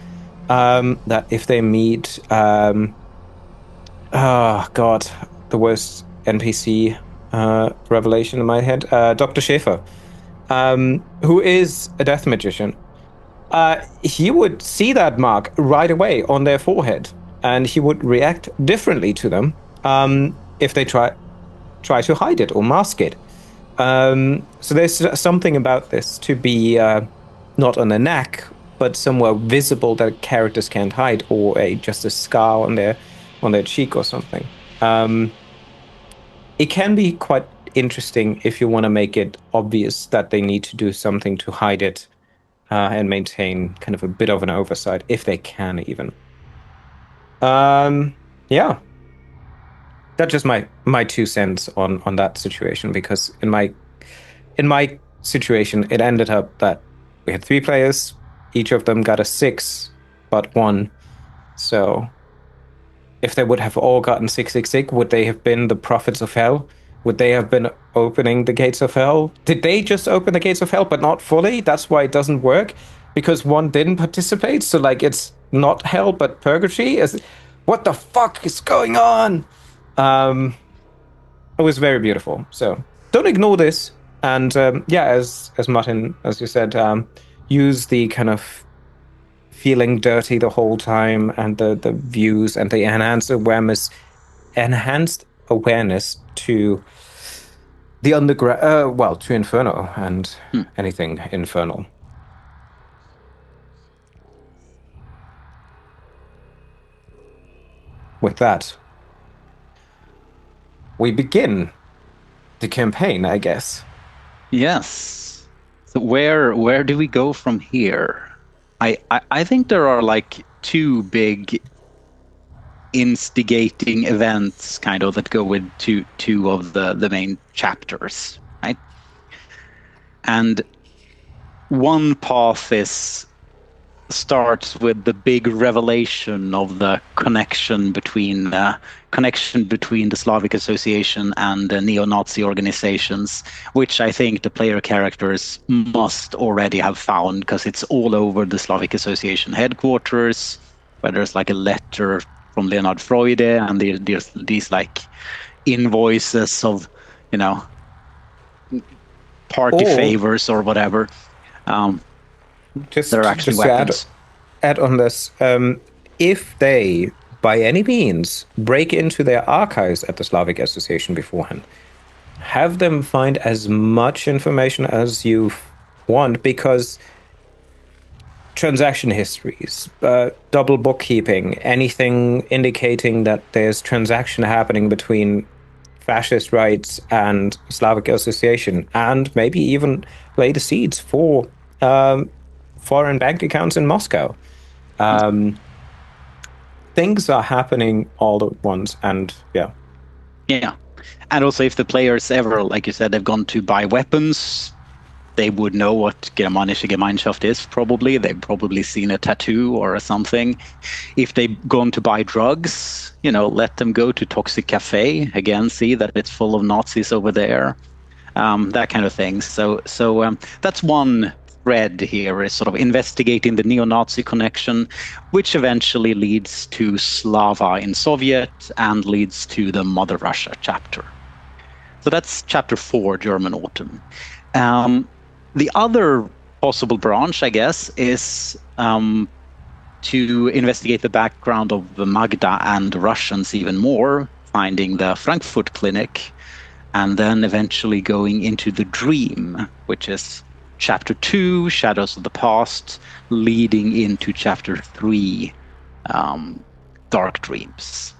that if they meet, oh god, the worst NPC revelation in my head, Dr. Schäfer, who is a death magician. He would see that mark right away on their forehead, and he would react differently to them if they try to hide it or mask it. So there's something about this to be not on the neck, but somewhere visible that characters can't hide, or just a scar on their cheek or something. It can be quite interesting if you want to make it obvious that they need to do something to hide it. And maintain kind of a bit of an oversight, if they can even. Yeah. That's just my 2 cents on that situation, because in my situation, it ended up that we had 3 players, each of them got a 6, but 1. So if they would have all gotten 666, would they have been the prophets of hell? Would they have been opening the gates of hell? Did they just open the gates of hell, but not fully? That's why it doesn't work, because 1 didn't participate. So like, it's not hell, but purgatory. What the fuck is going on? It was very beautiful. So don't ignore this. And as Martin, as you said, use the kind of feeling dirty the whole time, and the views and the enhanced awareness to the underground, to Inferno and anything infernal. With that, we begin the campaign, I guess. Yes. So where do we go from here? I think there are like 2 big instigating events kind of that go with two of the main chapters, right? And one path starts with the big revelation of the connection between the Slavic Association and the neo-Nazi organizations, which I think the player characters must already have found, because it's all over the Slavic Association headquarters, where there's like a letter from Leonard Freude, and there's these like invoices of, party favors or whatever. They're actually weapons. Add on this, if they, by any means, break into their archives at the Slavic Association beforehand, have them find as much information as you want, because transaction histories, double bookkeeping, anything indicating that there's transaction happening between fascist rights and Slavic Association, and maybe even lay the seeds for foreign bank accounts in Moscow. Things are happening all at once, and yeah. And also, if the players ever, like you said, they've gone to buy weapons, they would know what Germanische Gemeinschaft is, probably. They've probably seen a tattoo or something. If they've gone to buy drugs, let them go to Toxic Cafe, again, see that it's full of Nazis over there, that kind of thing. So that's one thread here, is sort of investigating the neo-Nazi connection, which eventually leads to Slava in Soviet and leads to the Mother Russia chapter. So that's chapter 4, German Autumn. The other possible branch, I guess, is to investigate the background of Magda and the Russians even more, finding the Frankfurt clinic, and then eventually going into the dream, which is chapter 2, Shadows of the Past, leading into chapter 3, Dark Dreams.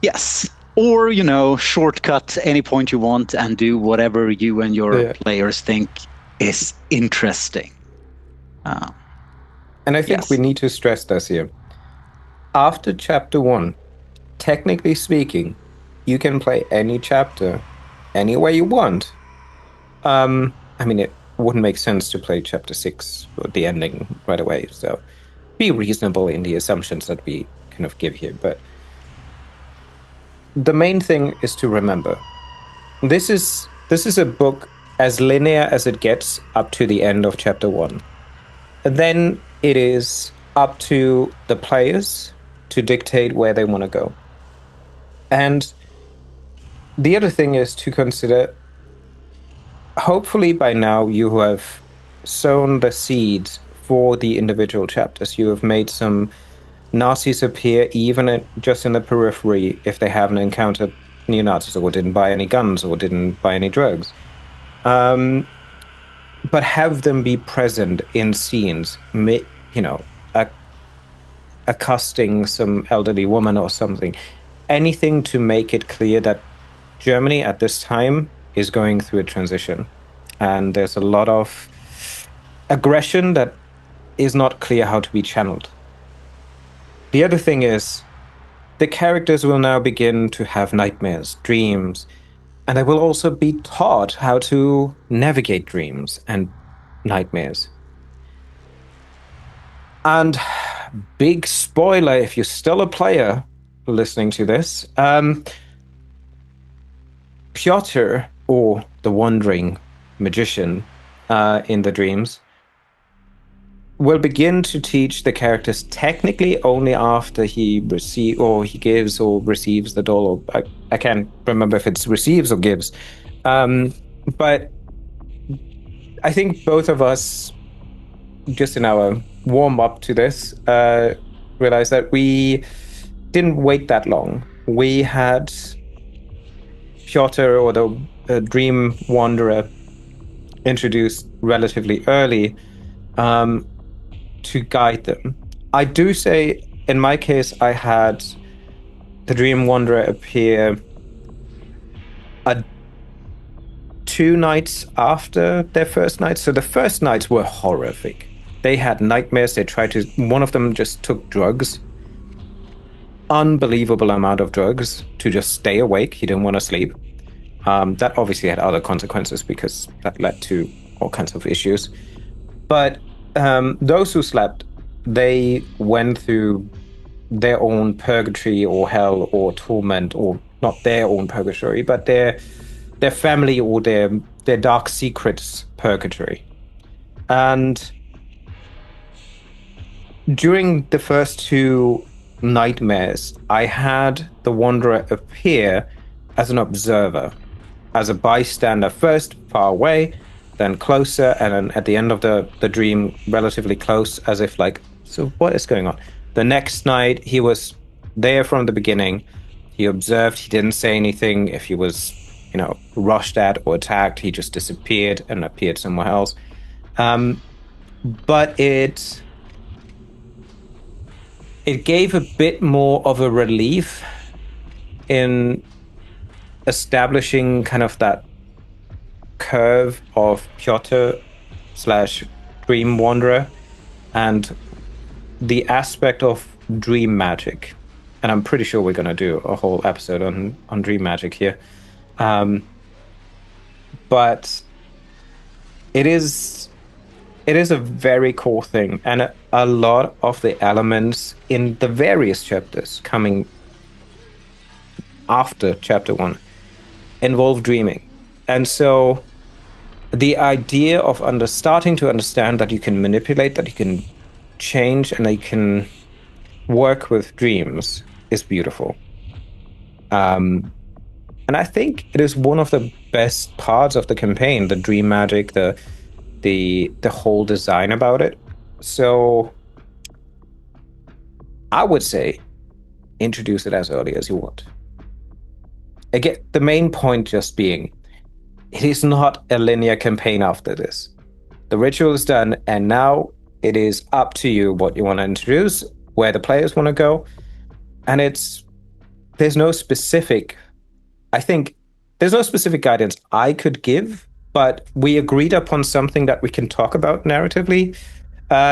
Yes. Or, shortcut any point you want and do whatever you and your players think is interesting. And I think we need to stress this here. After chapter 1, technically speaking, you can play any chapter any way you want. It wouldn't make sense to play chapter 6 or the ending right away, so be reasonable in the assumptions that we kind of give here. But the main thing is to remember, this is a book as linear as it gets up to the end of chapter 1. And then it is up to the players to dictate where they want to go. And the other thing is to consider, hopefully by now you have sown the seeds for the individual chapters. You have made some Nazis appear even just in the periphery if they haven't encountered neo-Nazis or didn't buy any guns or didn't buy any drugs. But have them be present in scenes, accosting some elderly woman or something. Anything to make it clear that Germany at this time is going through a transition. And there's a lot of aggression that is not clear how to be channeled. The other thing is, the characters will now begin to have nightmares, dreams, and they will also be taught how to navigate dreams and nightmares. And big spoiler, if you're still a player listening to this, Piotr, or the Wandering Magician in the dreams, will begin to teach the characters technically only after he gives or receives the doll. Or I can't remember if it's receives or gives. But I think both of us, just in our warm up to this, realized that we didn't wait that long. We had Piotr, or the Dream Wanderer, introduced relatively early to guide them. I do say, in my case, I had the Dream Wanderer appear 2 nights after their first night. So the first nights were horrific. They had nightmares. One of them just took drugs. unbelievable amount of drugs to just stay awake. He didn't want to sleep. That obviously had other consequences because that led to all kinds of issues. But those who slept, they went through their own purgatory or hell or torment, or not their own purgatory, but their family or their dark secrets purgatory. And during the first two nightmares, I had the Wanderer appear as an observer, as a bystander, first far away, then closer, and then at the end of the dream, relatively close, as if like, so what is going on? The next night, he was there from the beginning. He observed, he didn't say anything. If he was, rushed at or attacked, he just disappeared and appeared somewhere else. But it gave a bit more of a relief in establishing kind of that curve of Piotr / Dream Wanderer and the aspect of dream magic. And I'm pretty sure we're going to do a whole episode on dream magic here. But it is a very core thing, and a lot of the elements in the various chapters coming after chapter 1 involve dreaming. And so the idea of starting to understand that you can manipulate, that you can change, and that you can work with dreams is beautiful. And I think it is one of the best parts of the campaign, the dream magic, the whole design about it. So I would say introduce it as early as you want. Again, the main point just being, it is not a linear campaign after this. The ritual is done, and now it is up to you what you want to introduce, where the players want to go. And there's no specific guidance I could give, but we agreed upon something that we can talk about narratively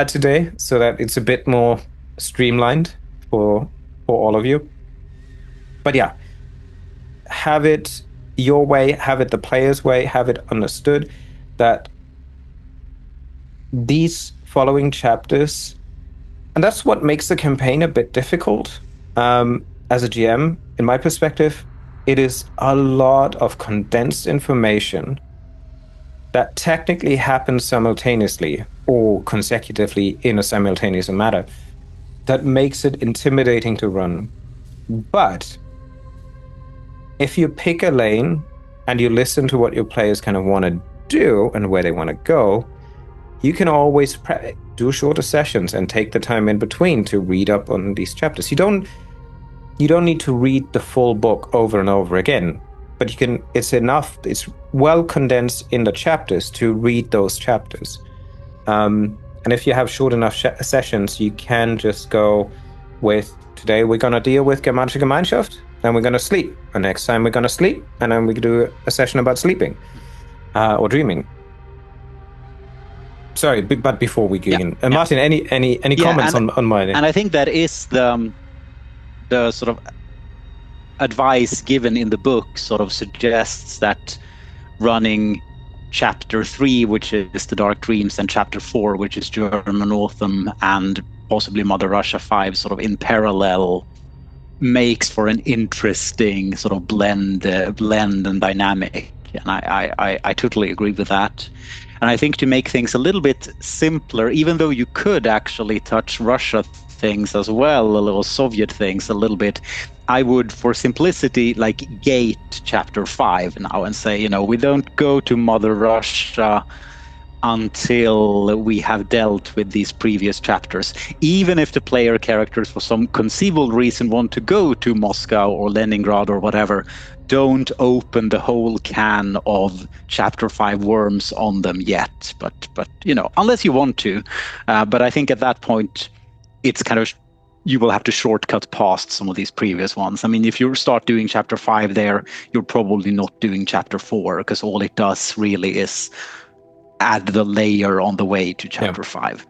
today, so that it's a bit more streamlined for all of you. But yeah, have it your way, have it the player's way, have it understood that these following chapters, and that's what makes the campaign a bit difficult. As a GM, in my perspective, it is a lot of condensed information that technically happens simultaneously or consecutively in a simultaneous manner that makes it intimidating to run. But if you pick a lane and you listen to what your players kind of want to do and where they want to go, you can always do shorter sessions and take the time in between to read up on these chapters. You don't need to read the full book over and over again, but it's enough, it's well condensed in the chapters to read those chapters. And if you have short enough sessions, you can just go with, today we're going to deal with Germanische Gemeinschaft, then we're going to sleep, and next time we're going to sleep, and then we can do a session about sleeping or dreaming. Sorry, but before we get in, Martin, any comments on mine? And I think that is the sort of advice given in the book sort of suggests that running chapter 3, which is the Dark Dreams, and chapter 4, which is German Autumn, and possibly Mother Russia 5 sort of in parallel makes for an interesting sort of blend and dynamic. And I totally agree with that. And I think to make things a little bit simpler, even though you could actually touch Russia things as well, a little Soviet things a little bit, I would, for simplicity, like gate chapter 5 now and say, we don't go to Mother Russia until we have dealt with these previous chapters. Even if the player characters for some conceivable reason want to go to Moscow or Leningrad or whatever, don't open the whole can of chapter 5 worms on them yet. But unless you want to. But I think at that point, it's kind of, you will have to shortcut past some of these previous ones. I mean, if you start doing chapter 5 there, you're probably not doing chapter 4, because all it does really is add the layer on the way to chapter 5.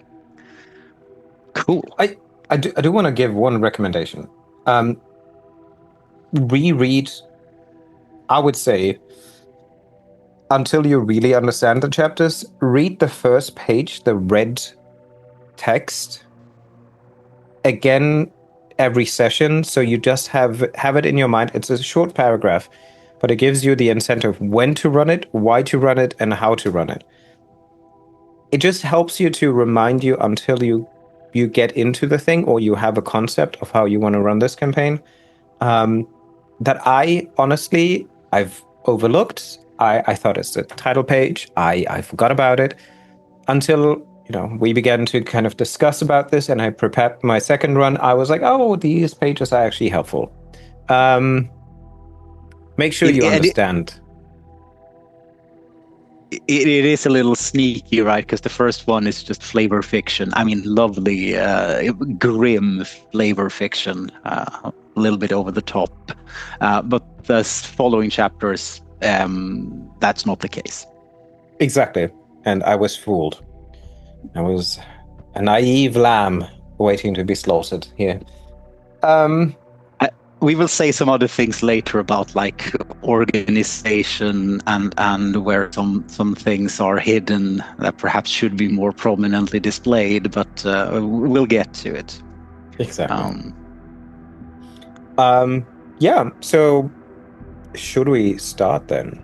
Cool. I do want to give one recommendation. Reread, I would say, until you really understand the chapters, read the first page, the red text, again every session, so you just have it in your mind. It's a short paragraph, but it gives you the incentive when to run it, why to run it, and how to run it. It just helps you to remind you until you get into the thing, or you have a concept of how you want to run this campaign, that I honestly, I've overlooked. I thought it's the title page. I forgot about it until, we began to kind of discuss about this, and I prepared my second run. I was like, oh, these pages are actually helpful. Make sure you understand. It is a little sneaky, right? Because the first one is just flavor fiction. I mean, lovely, grim flavor fiction, a little bit over the top. But the following chapters, that's not the case. Exactly. And I was fooled. I was a naive lamb waiting to be slaughtered here. We will say some other things later about like organization and where some things are hidden that perhaps should be more prominently displayed, but we'll get to it. Exactly. Yeah, so should we start then?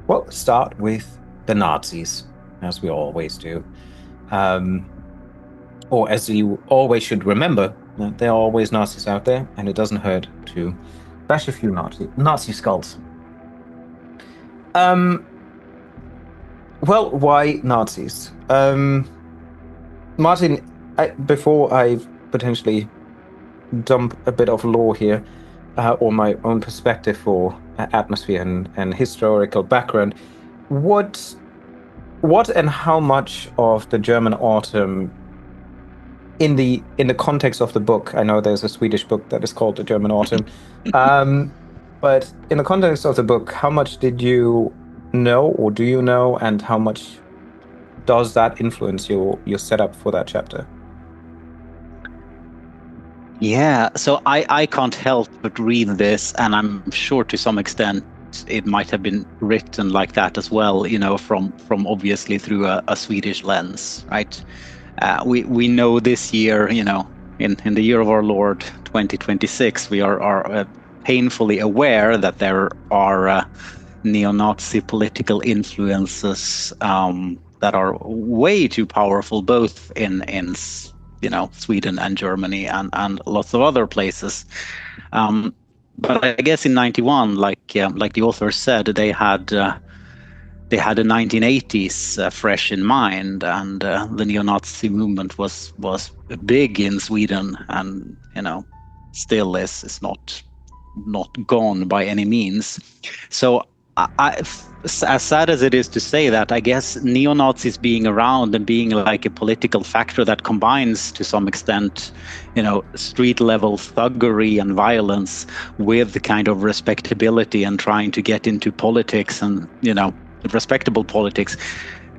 Well, start with the Nazis, as we always do. Or as you always should remember, that there are always Nazis out there, and it doesn't hurt to bash a few Nazi skulls. Well, why Nazis? Martin, before I potentially dump a bit of lore here, or my own perspective for atmosphere and historical background, what and how much of the German Autumn, in the context of the book, I know there's a Swedish book that is called The German Autumn, but in the context of the book, how much did you know, or do you know, and how much does that influence your setup for that chapter? Yeah, so I can't help but read this, and I'm sure to some extent it might have been written like that as well, from obviously through a Swedish lens, right? We know this year, in the year of our Lord 2026, we are painfully aware that there are neo-Nazi political influences that are way too powerful, both in Sweden and Germany and lots of other places. But I guess in '91, like the author said, they had the 1980s fresh in mind, and the neo-Nazi movement was big in Sweden, and still is not gone by any means. So as sad as it is to say that, I guess neo-Nazis being around and being like a political factor that combines to some extent, street level thuggery and violence with the kind of respectability and trying to get into politics and, respectable politics,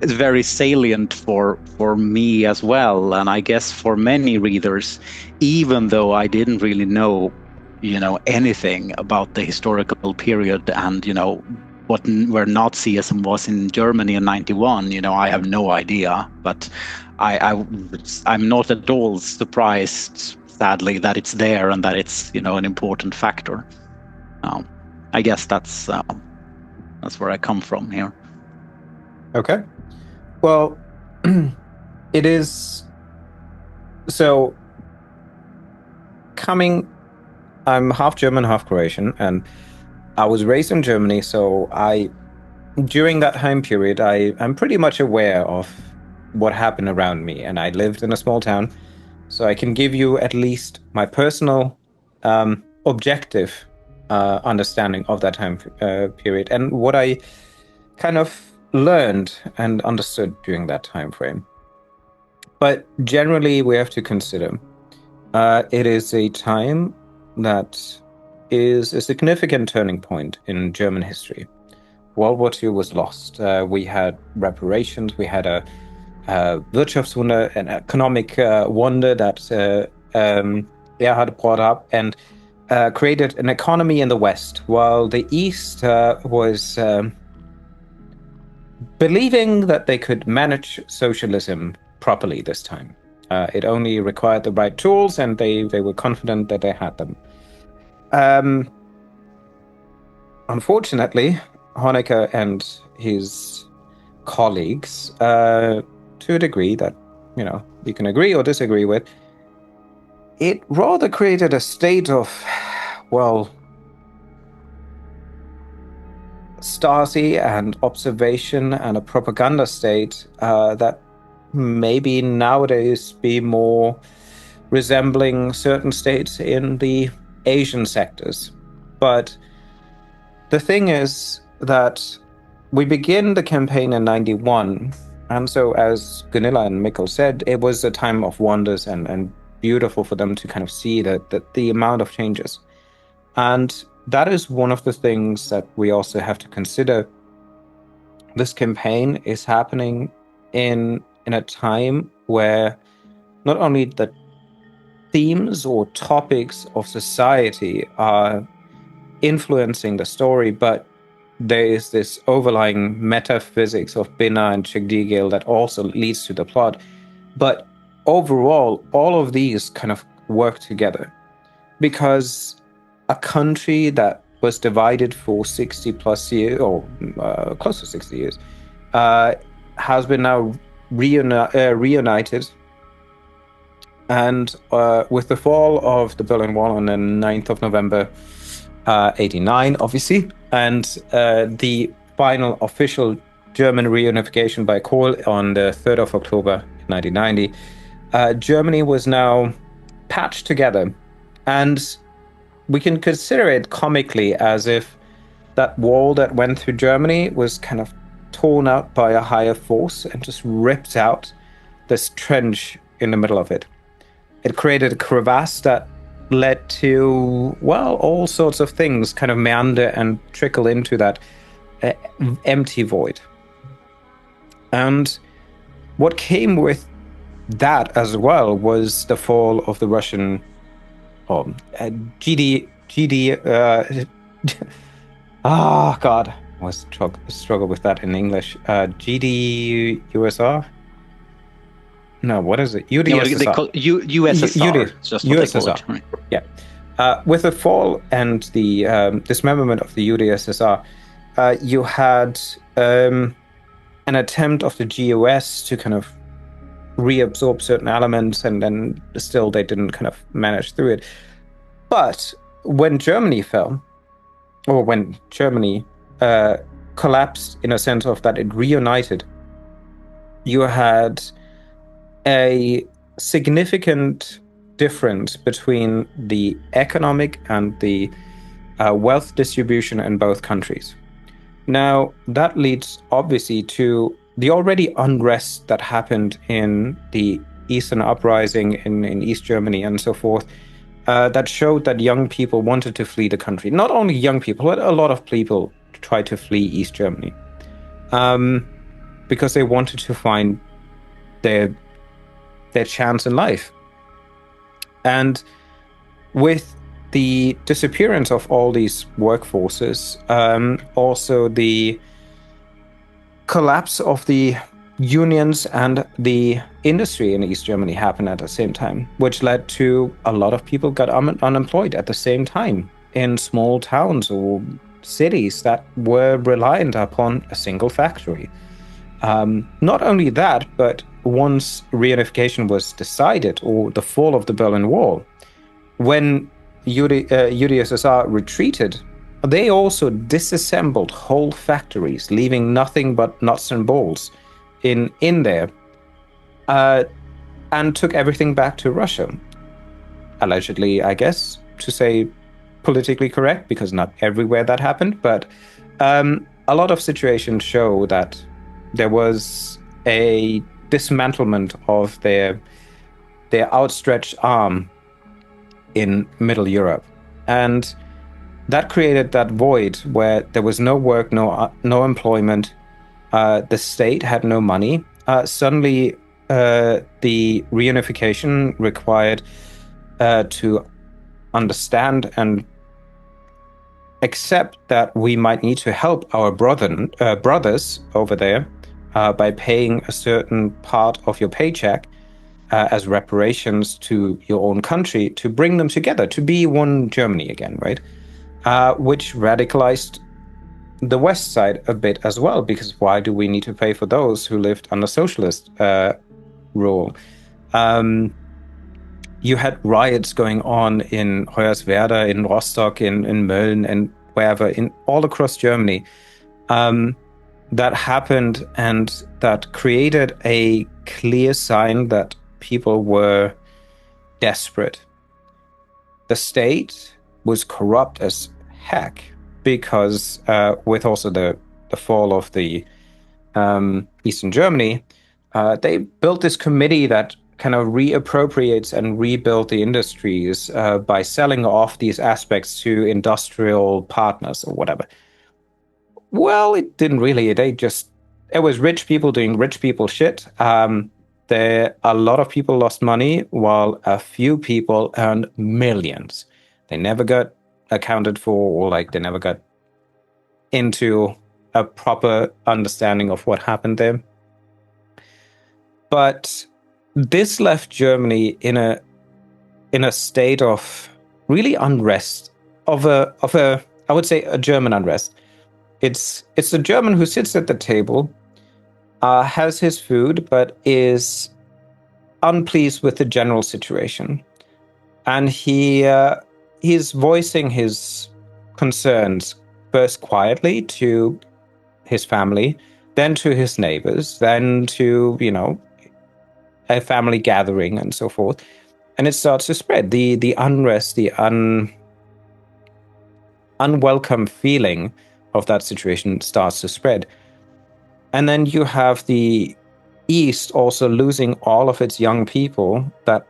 is very salient for me as well. And I guess for many readers, even though I didn't really know anything about the historical period and where Nazism was in Germany in '91, I have no idea. But I'm not at all surprised, sadly, that it's there and that it's an important factor. I guess that's where I come from here. Okay. Well, it is so I'm half German, half Croatian, and I was raised in Germany, so during that time period, I'm pretty much aware of what happened around me, and I lived in a small town, so I can give you at least my personal, objective understanding of that time period and what I kind of learned and understood during that time frame. But generally, we have to consider it is a time that is a significant turning point in German history. World War II was lost. We had reparations. We had a Wirtschaftswunder, an economic wonder that Erhard brought up, and created an economy in the West, while the East was believing that they could manage socialism properly this time. It only required the right tools, and they were confident that they had them. Unfortunately, Honecker and his colleagues, to a degree that, you can agree or disagree with, it rather created a state of, Stasi and observation and a propaganda state that maybe nowadays be more resembling certain states in the Asian sectors. But the thing is that we begin the campaign in 91, and so as Gunilla and Mikkel said, it was a time of wonders and beautiful for them to kind of see that the amount of changes. And that is one of the things that we also have to consider. This campaign is happening in a time where not only the themes or topics of society are influencing the story, but there is this overlying metaphysics of Binna and Chigdigil that also leads to the plot. But overall, all of these kind of work together, because a country that was divided for 60 plus years, or close to 60 years, has been now reunited. And with the fall of the Berlin Wall on the 9th of November 89, obviously, and the final official German reunification by Kohl on the 3rd of October 1990, Germany was now patched together. And we can consider it comically as if that wall that went through Germany was kind of torn out by a higher force and just ripped out this trench in the middle of it. It created a crevasse that led to, all sorts of things kind of meander and trickle into that empty void. And what came with that as well was the fall of the Russian GD. Oh God, I was struggle with that in English. GD USR. No, what is it? UDSSR. They call USSR. Just what USSR. They call it. Yeah. With the fall and the dismemberment of the UDSSR, you had an attempt of the GUS to kind of reabsorb certain elements, and then still they didn't kind of manage through it. But when Germany fell, or when Germany collapsed in a sense of that it reunited, you had a significant difference between the economic and the wealth distribution in both countries. Now, that leads obviously to the already unrest that happened in the Eastern Uprising in East Germany and so forth, that showed that young people wanted to flee the country. Not only young people, but a lot of people tried to flee East Germany because they wanted to find their chance in life. And with the disappearance of all these workforces, also the collapse of the unions and the industry in East Germany happened at the same time, which led to a lot of people got unemployed at the same time in small towns or cities that were reliant upon a single factory. Not only that, but once reunification was decided, or the fall of the Berlin Wall, when UdSSR retreated, they also disassembled whole factories, leaving nothing but nuts and bolts in there, and took everything back to Russia. Allegedly, I guess, to say politically correct, because not everywhere that happened, but a lot of situations show that there was a dismantlement of their outstretched arm in Middle Europe. And that created that void where there was no work, no employment. The state had no money, suddenly the reunification required to understand and accept that we might need to help our brothers over there by paying a certain part of your paycheck as reparations to your own country to bring them together, to be one Germany again, right? Which radicalized the West side a bit as well, because why do we need to pay for those who lived under socialist rule? You had riots going on in Hoyerswerda, in Rostock, in Mölln, and wherever, in all across Germany. That happened, and that created a clear sign that people were desperate. The state was corrupt as heck because with also the fall of the Eastern Germany, they built this committee that kind of reappropriates and rebuild the industries by selling off these aspects to industrial partners or whatever. Well, it didn't really. It was rich people doing rich people shit. A lot of people lost money, while a few people earned millions. They never got accounted for, or like they never got into a proper understanding of what happened there. But this left Germany in a state of really unrest, of a I would say a German unrest. It's a German who sits at the table, has his food, but is unpleased with the general situation, and he's voicing his concerns first quietly to his family, then to his neighbors, then to a family gathering and so forth, and it starts to spread. The unrest, the unwelcome feeling of that situation starts to spread. And then you have the East also losing all of its young people that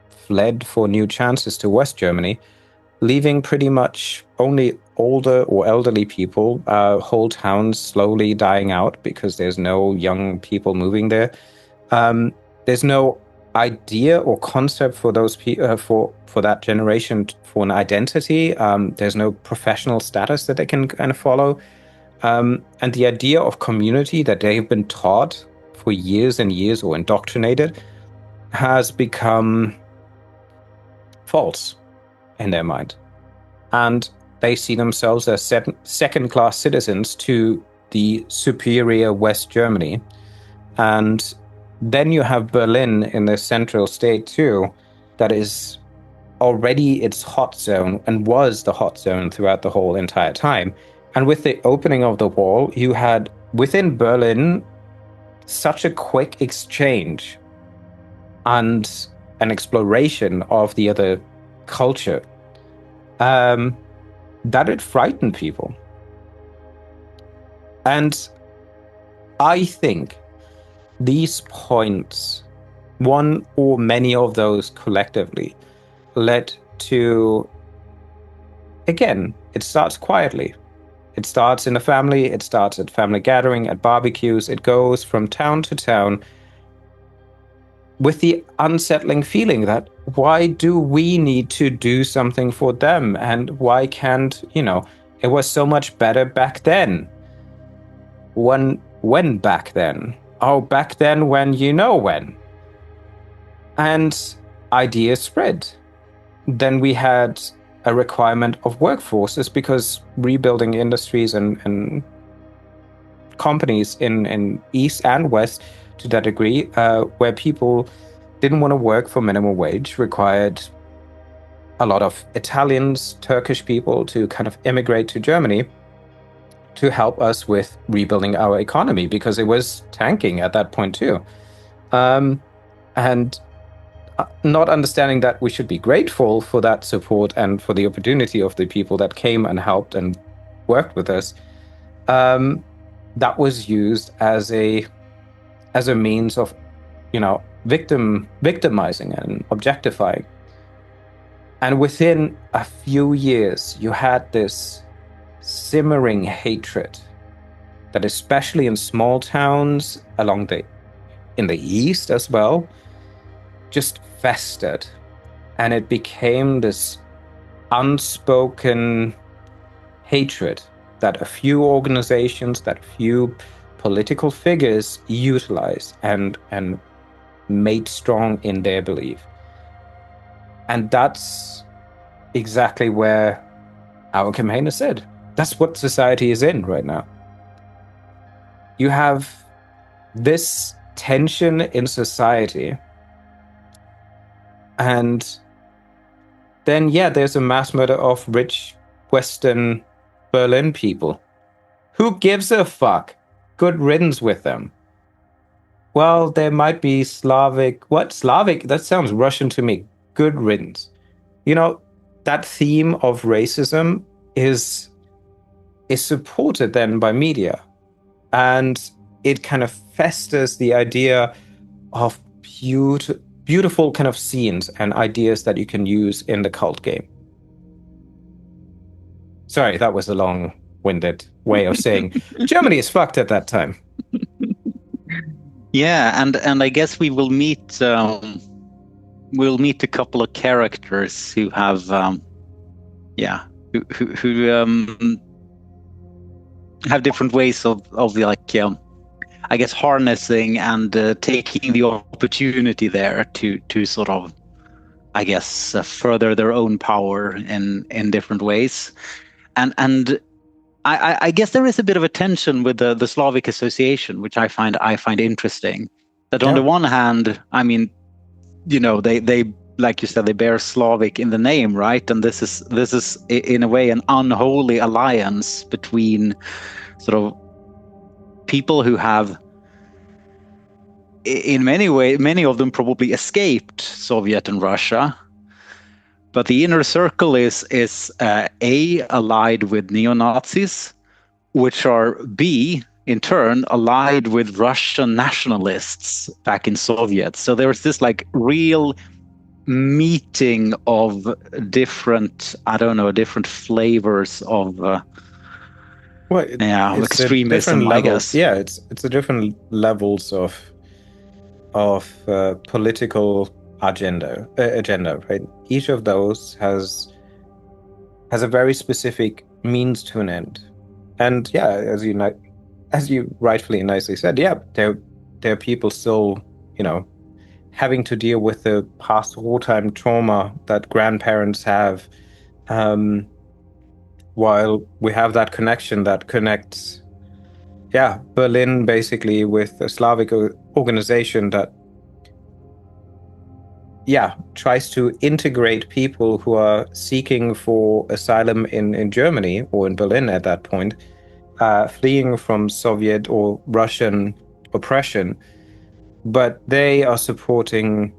fled for new chances to West Germany, leaving pretty much only older or elderly people, whole towns slowly dying out because there's no young people moving there. There's no idea or concept for those for that generation for an identity. There's no professional status that they can kind of follow. And the idea of community that they've been taught for years and years or indoctrinated has become false in their mind. And they see themselves as second-class citizens to the superior West Germany. And then you have Berlin in the central state too, that is already its hot zone and was the hot zone throughout the whole entire time. And with the opening of the wall, you had within Berlin such a quick exchange and an exploration of the other culture that it frightened people. And I think these points, one or many of those collectively, led to, again, it starts quietly. It starts in a family, it starts at family gathering, at barbecues, it goes from town to town with the unsettling feeling that why do we need to do something for them? And why can't, it was so much better back then. When back then? Oh, back then when when. And ideas spread. Then we had a requirement of workforces because rebuilding industries and companies in East and West to that degree, where people didn't want to work for minimum wage, required a lot of Italians, Turkish people to kind of immigrate to Germany to help us with rebuilding our economy because it was tanking at that point too. And not understanding that we should be grateful for that support and for the opportunity of the people that came and helped and worked with us, that was used as a means of, victimizing and objectifying. And within a few years, you had this simmering hatred that, especially in small towns along the in the East as well, just festered. And it became this unspoken hatred that a few organizations, that few political figures utilize and made strong in their belief. And that's exactly where our campaigner said. That's what society is in right now. You have this tension in society, and then, yeah, there's a mass murder of rich Western Berlin people. Who gives a fuck? Good riddance with them. Well, there might be Slavic. What? Slavic? That sounds Russian to me. Good riddance. You know, that theme of racism is supported then by media. And it kind of festers the idea of beautiful kind of scenes and ideas that you can use in the cult game. Sorry, that was a long-winded way of saying Germany is fucked at that time. Yeah, and I guess we will meet we'll meet a couple of characters who have who have different ways of like I guess harnessing and taking the opportunity there to sort of, I guess, further their own power in different ways. And I guess there is a bit of a tension with the Slavic association, which I find interesting. That on the one hand, I mean, you know, they like you said, they bear Slavic in the name, right? And this is in a way an unholy alliance between sort of people who have, in many ways, many of them probably escaped Soviet and Russia. But the inner circle is A, allied with neo-Nazis, which are B, in turn, allied with Russian nationalists back in Soviet. So there's this like real meeting of different, I don't know, different flavors of extremism, I guess. Yeah, it's the different levels of political agenda, right? Each of those has a very specific means to an end. And yeah, as you rightfully and nicely said, yeah, there are people still, you know, having to deal with the past wartime trauma that grandparents have, while we have that connection that connects, Berlin basically with a Slavic organization that, tries to integrate people who are seeking for asylum in Germany or in Berlin at that point, fleeing from Soviet or Russian oppression. But they are supporting,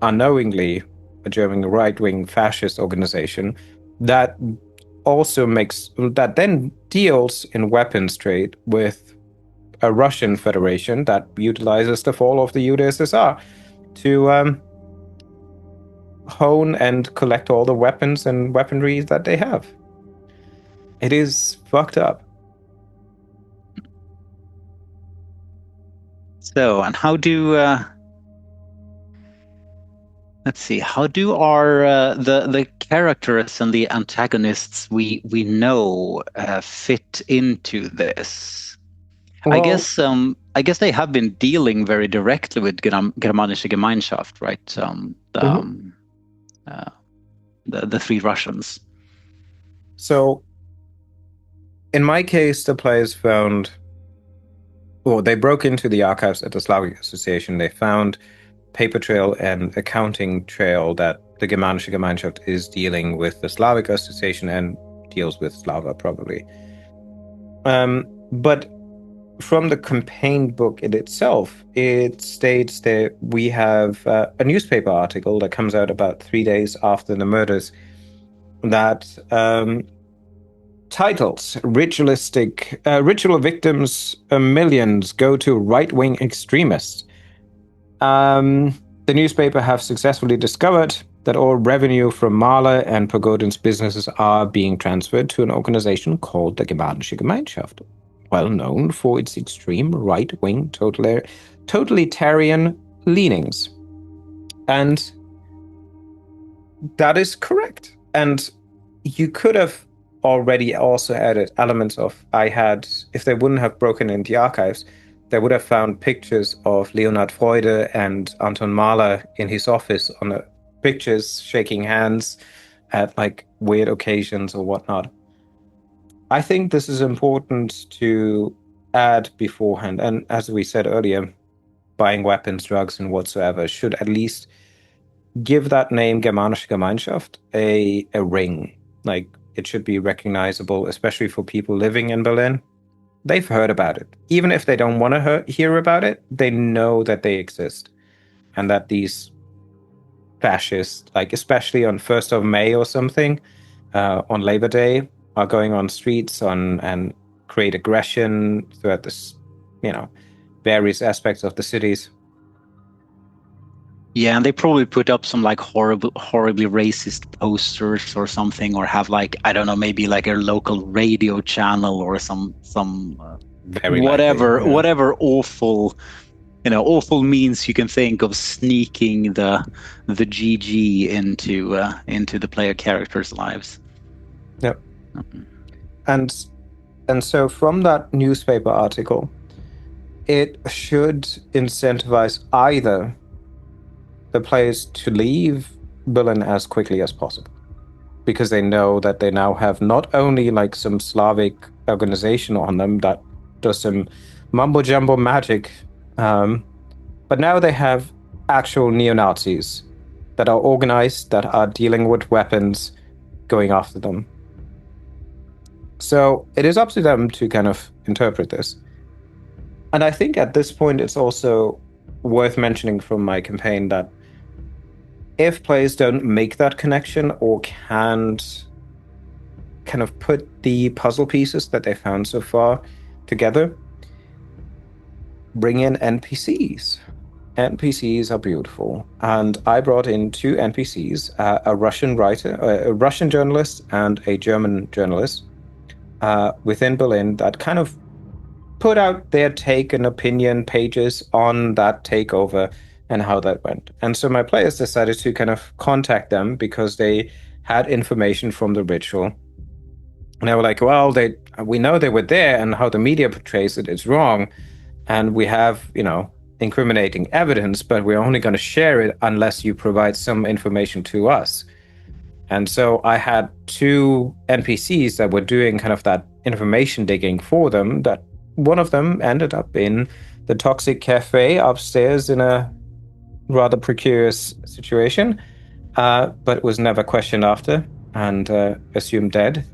unknowingly, a German right-wing fascist organization that then deals in weapons trade with a Russian Federation that utilizes the fall of the UdSSR to hone and collect all the weapons and weaponry that they have. It is fucked up. So, and how do let's see, how do our the characters and the antagonists we know fit into this? Well, I guess they have been dealing very directly with Germanische Gemeinschaft, right? The three Russians. So, in my case, the players found, they broke into the archives at the Slavic Association. They found paper trail and accounting trail that the Germanische Gemeinschaft is dealing with the Slavic Association and deals with Slava, probably. But from the campaign book in itself, it states that we have a newspaper article that comes out about 3 days after the murders that titles ritual victims millions go to right-wing extremists. The newspaper have successfully discovered that all revenue from Mahler and Pogodin's businesses are being transferred to an organization called the Gemeinschaft, well known for its extreme right-wing totalitarian leanings. And that is correct. And you could have already also added elements of if they wouldn't have broken in the archives, they would have found pictures of Leonhard Freude and Anton Mahler in his office on pictures, shaking hands at like weird occasions or whatnot. I think this is important to add beforehand. And as we said earlier, buying weapons, drugs, and whatsoever should at least give that name Germanische Gemeinschaft a ring. Like, it should be recognizable, especially for people living in Berlin. They've heard about it. Even if they don't want to hear about it, they know that they exist. And that these fascists, like especially on 1st of May or something, on Labor Day, are going on streets and create aggression throughout this, various aspects of the cities. Yeah, and they probably put up some like horribly racist posters or something, or have like, I don't know, maybe like a local radio channel or some Very whatever likely, yeah. whatever awful means you can think of sneaking the GG into the player characters' lives. Yep. And so from that newspaper article, it should incentivize either the players to leave Berlin as quickly as possible, because they know that they now have not only like some Slavic organization on them that does some mumbo jumbo magic, but now they have actual neo-Nazis that are organized, that are dealing with weapons, going after them. So it is up to them to kind of interpret this. And I think at this point it's also worth mentioning from my campaign that if players don't make that connection or can't kind of put the puzzle pieces that they found so far together, bring in NPCs. NPCs are beautiful. And I brought in 2 NPCs, a Russian writer, a Russian journalist, and a German journalist within Berlin that kind of put out their take and opinion pages on that takeover and how that went. And so my players decided to kind of contact them because they had information from the ritual. And they were like, well, we know they were there, and how the media portrays it is wrong. And we have, incriminating evidence, but we're only going to share it unless you provide some information to us. And so I had 2 NPCs that were doing kind of that information digging for them, that one of them ended up in the toxic cafe upstairs in a rather precarious situation, but was never questioned after and assumed dead.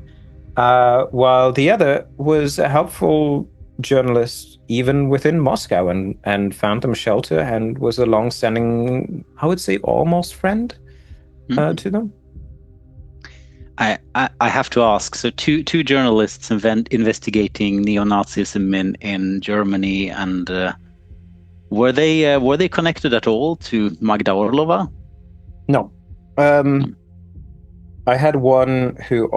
While the other was a helpful journalist even within Moscow and found them shelter and was a long-standing, I would say, almost friend to them. I have to ask. So two journalists investigating neo-Nazism in Germany, and were they connected at all to Magda Orlova? No. I had one who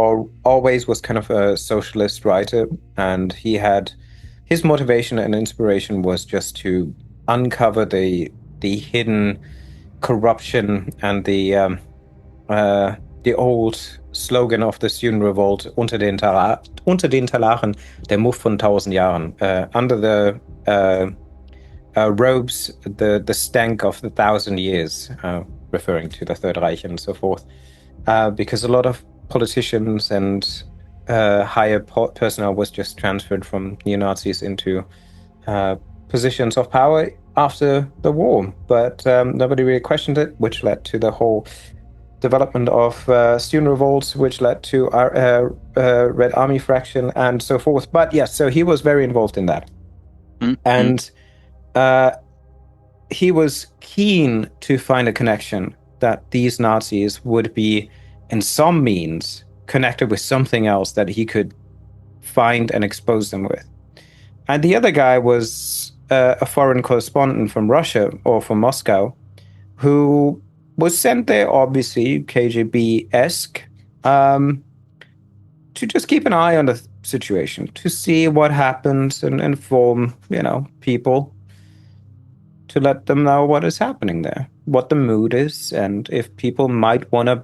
always was kind of a socialist writer, and his motivation and inspiration was just to uncover the hidden corruption and the old slogan of the student revolt, unter den Talachen, der Muff von 1000 Jahren, under the robes, the stank of the 1,000 years, referring to the Third Reich and so forth. Because a lot of politicians and higher personnel was just transferred from neo-Nazis into positions of power after the war. But nobody really questioned it, which led to the whole development of student revolts, which led to our Red Army faction and so forth. But yes, so he was very involved in that. Mm-hmm. And he was keen to find a connection that these Nazis would be, in some means, connected with something else that he could find and expose them with. And the other guy was a foreign correspondent from Russia or from Moscow, who was sent there, obviously KGB-esque, to just keep an eye on situation to see what happens and inform, people, to let them know what is happening there, what the mood is, and if people might want to,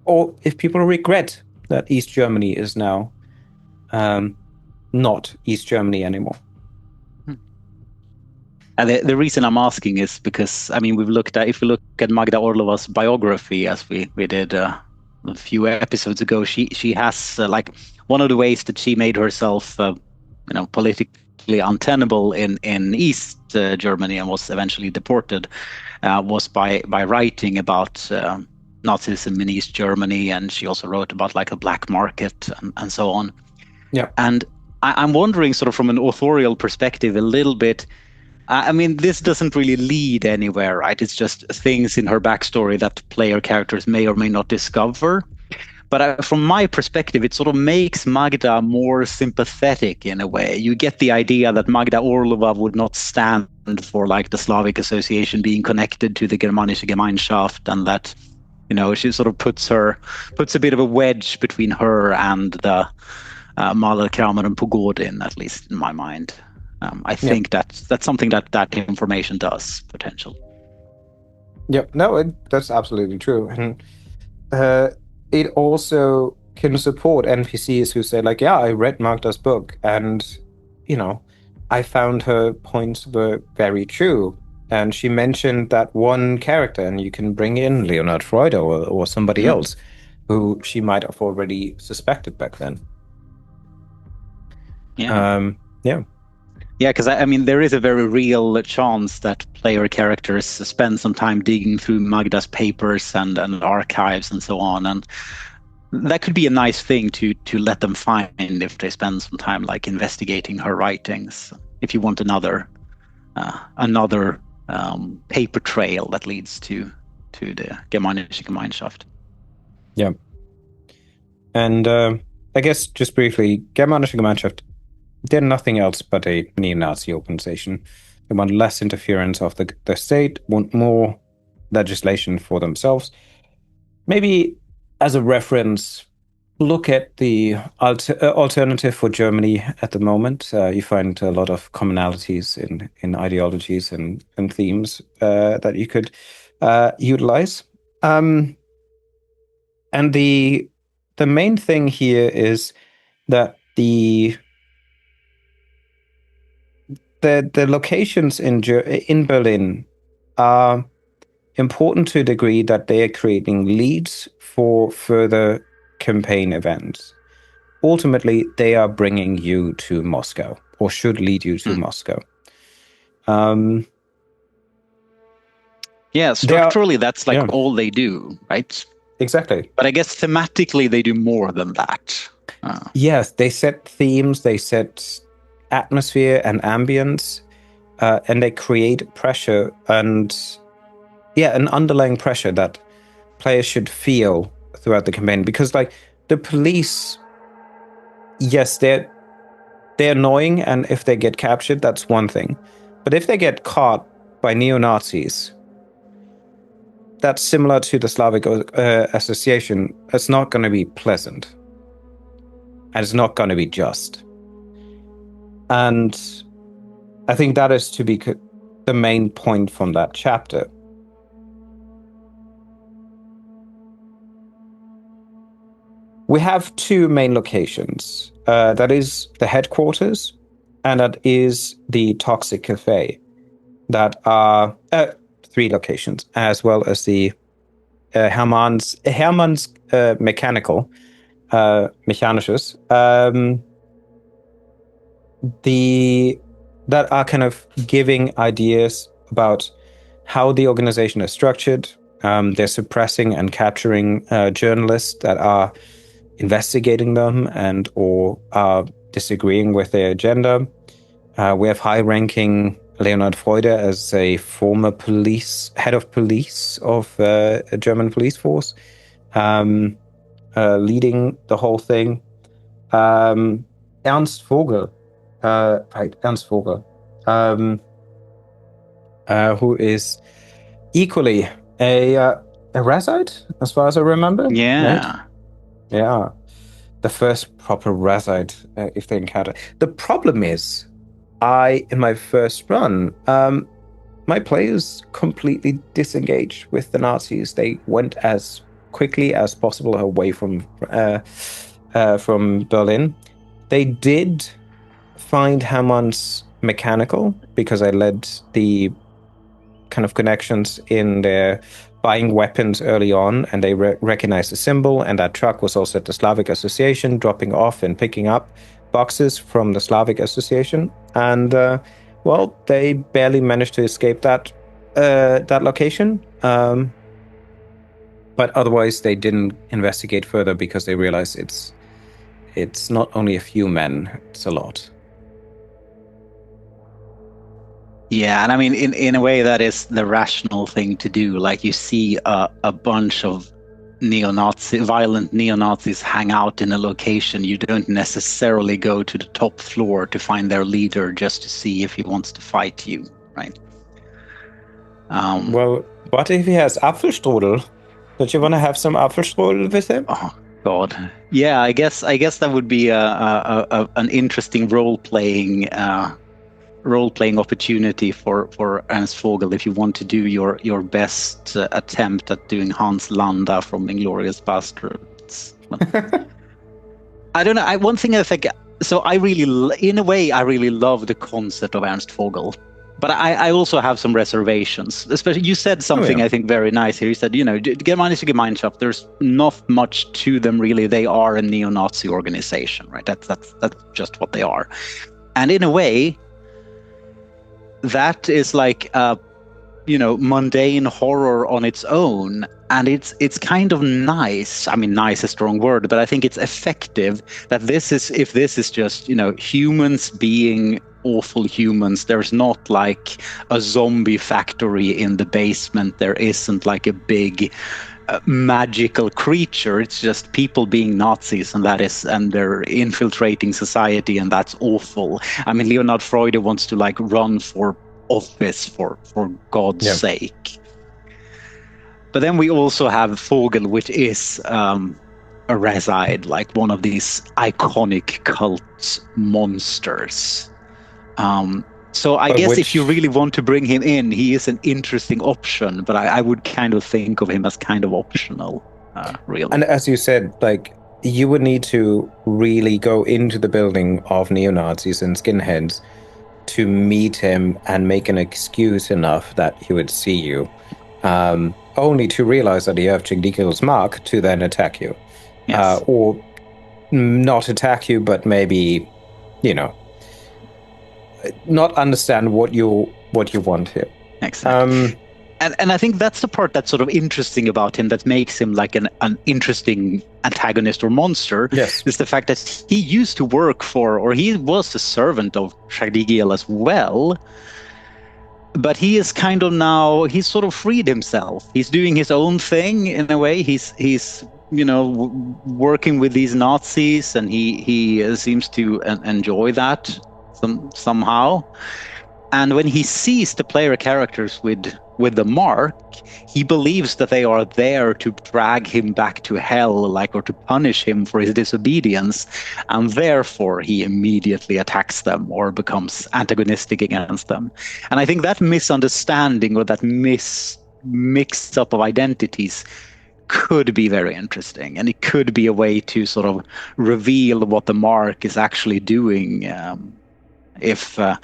or if people regret that East Germany is now not East Germany anymore. And the reason I'm asking is because, I mean, if we look at Magda Orlova's biography, as we did a few episodes ago, she has like one of the ways that she made herself, politically untenable in East Germany and was eventually deported, was by writing about Nazism in East Germany, and she also wrote about like a black market and so on. Yeah, and I'm wondering, sort of from an authorial perspective, a little bit. I mean, this doesn't really lead anywhere, right? It's just things in her backstory that player characters may or may not discover. But from my perspective, it sort of makes Magda more sympathetic in a way. You get the idea that Magda Orlova would not stand for like the Slavic association being connected to the Germanische Gemeinschaft, and that, she sort of puts a bit of a wedge between her and the Maler, Kramer, and Pogodin, at least in my mind. I think that's something that information does, potentially. Yeah, no, that's absolutely true. And it also can support NPCs who say, like, yeah, I read Magda's book, and, I found her points were very true. And she mentioned that one character, and you can bring in Leonhard Freude or somebody else who she might have already suspected back then. Yeah. Yeah. Yeah, because I mean, there is a very real chance that player characters spend some time digging through Magda's papers and archives and so on, and that could be a nice thing to let them find if they spend some time like investigating her writings. If you want another paper trail that leads to the Germanische Gemeinschaft. Yeah, and I guess just briefly, Germanische Gemeinschaft, they're nothing else but a neo-Nazi organization. They want less interference of the state, want more legislation for themselves. Maybe as a reference, look at the alternative for Germany at the moment. You find a lot of commonalities in ideologies and themes that you could utilize. And the main thing here is that the locations in Berlin are important to a degree that they are creating leads for further campaign events. Ultimately, they are bringing you to Moscow, or should lead you to Moscow. Yeah, structurally, that's like all they do, right? Exactly. But I guess thematically, they do more than that. Yes, they set themes, they set atmosphere and ambience, and they create pressure and an underlying pressure that players should feel throughout the campaign. Because like the police, yes, they're annoying, and if they get captured, that's one thing. But if they get caught by neo-Nazis, that's similar to the Slavic association. It's not going to be pleasant, and it's not going to be just. And I think that is to be the main point from that chapter. We have two main locations. That is the headquarters, and that is the Toxic Cafe. That are three locations, as well as the Hermann's Mechanical, Mechanisches. That are kind of giving ideas about how the organization is structured. They're suppressing and capturing journalists that are investigating them and or are disagreeing with their agenda. We have high-ranking Leonhard Freude as a former head of police of a German police force, leading the whole thing. Ernst Vogel, who is equally a Razite, as far as I remember. Yeah. Right? Yeah. the first proper Razite if they encounter. The problem is, in my first run, my players completely disengaged with the Nazis. They went as quickly as possible away from Berlin. They did find Hammond's mechanical because I led the kind of connections in their buying weapons early on, and they recognized the symbol, and that truck was also at the Slavic Association, dropping off and picking up boxes from the Slavic Association. And well, they barely managed to escape that location. But otherwise, they didn't investigate further because they realized it's not only a few men; it's a lot. Yeah, and I mean, in a way, that is the rational thing to do. Like, you see a bunch of violent neo-Nazis hang out in a location. You don't necessarily go to the top floor to find their leader just to see if he wants to fight you, right? Well, what if he has Apfelstrudel? Don't you want to have some Apfelstrudel with him? Oh God, yeah. I guess that would be an interesting role-playing opportunity for Ernst Vogel if you want to do your best attempt at doing Hans Landa from Inglourious Basterds. I don't know. One thing I think. So I really, in a way, I really love the concept of Ernst Vogel. But I also have some reservations. Especially, you said something I think very nice here. You said, Germanische Gemeinschaft, there's not much to them really. They are a neo-Nazi organization, right? That's just what they are. And in a way, that is like mundane horror on its own, and it's kind of nice. I mean, nice is a strong word, but I think it's effective that if this is just humans being awful humans. There's not like a zombie factory in the basement. There isn't like a big magical creature. It's just people being Nazis, and they're infiltrating society, and that's awful. I mean, Leonard Freude wants to like run for office for God's sake. But then we also have Vogel, which is a Razide, like one of these iconic cult monsters. So I guess if you really want to bring him in, he is an interesting option, but I would kind of think of him as kind of optional, really. And as you said, like, you would need to really go into the building of neo-Nazis and skinheads to meet him and make an excuse enough that he would see you, only to realize that you have Chigdikel's mark to then attack you. Yes. Or not attack you, but maybe, not understand what you want here. Exactly. And I think that's the part that's sort of interesting about him, that makes him like an interesting antagonist or monster. Yes. Is the fact that he used to work for, or he was a servant of Chagdigiel as well. But he is kind of now, he's sort of freed himself. He's doing his own thing in a way. He's working with these Nazis, and he seems to enjoy that somehow. And when he sees the player characters with the mark, he believes that they are there to drag him back to hell, or to punish him for his disobedience, and therefore he immediately attacks them or becomes antagonistic against them. And I think that misunderstanding, or that mix up of identities, could be very interesting, and it could be a way to sort of reveal what the mark is actually doing. If a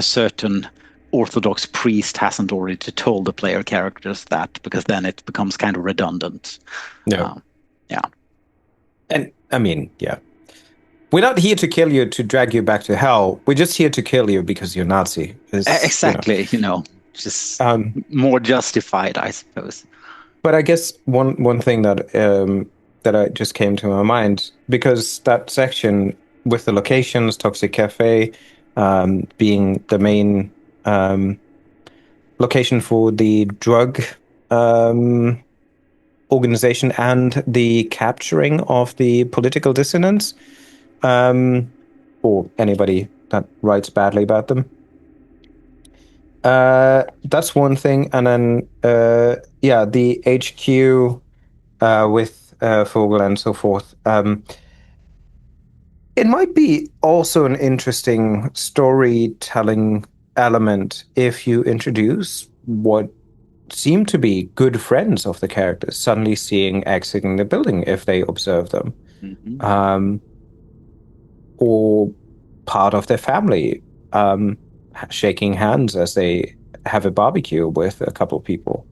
certain Orthodox priest hasn't already told the player characters that, because then it becomes kind of redundant. Yeah. And I mean, we're not here to kill you to drag you back to hell. We're just here to kill you because you're Nazi. Exactly. Just more justified, I suppose. But I guess one thing that I just came to my mind, because that section with the locations, Toxic Cafe being the main location for the drug organization and the capturing of the political dissidents, or anybody that writes badly about them. That's one thing. And then, the HQ with Vogel and so forth. It might be also an interesting storytelling element if you introduce what seem to be good friends of the characters suddenly seeing exiting the building if they observe them, or part of their family shaking hands as they have a barbecue with a couple of people.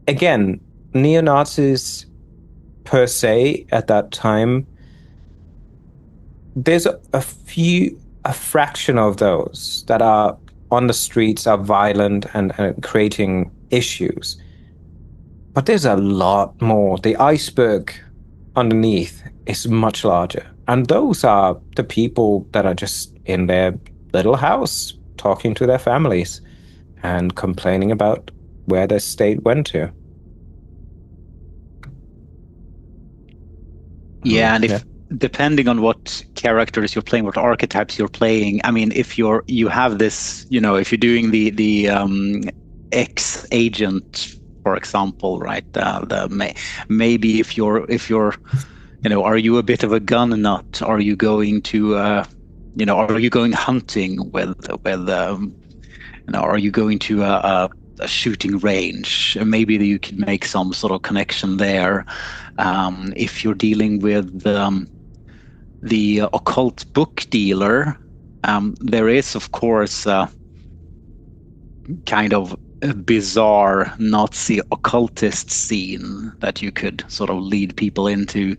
Again, neo-Nazis per se at that time, there's a fraction of those that are on the streets, are violent and creating issues. But there's a lot more. The iceberg underneath is much larger. And those are the people that are just in their little house talking to their families and complaining about where their state went to. Yeah, and if depending on what characters you're playing, what archetypes you're playing, I mean, if you have this, if you're doing the ex-agent, for example, right? Maybe if you're are you a bit of a gun nut? Are you going to are you going hunting with are you going to a shooting range? Maybe you can make some sort of connection there. If you're dealing with the occult book dealer, there is, of course, kind of a bizarre Nazi occultist scene that you could sort of lead people into.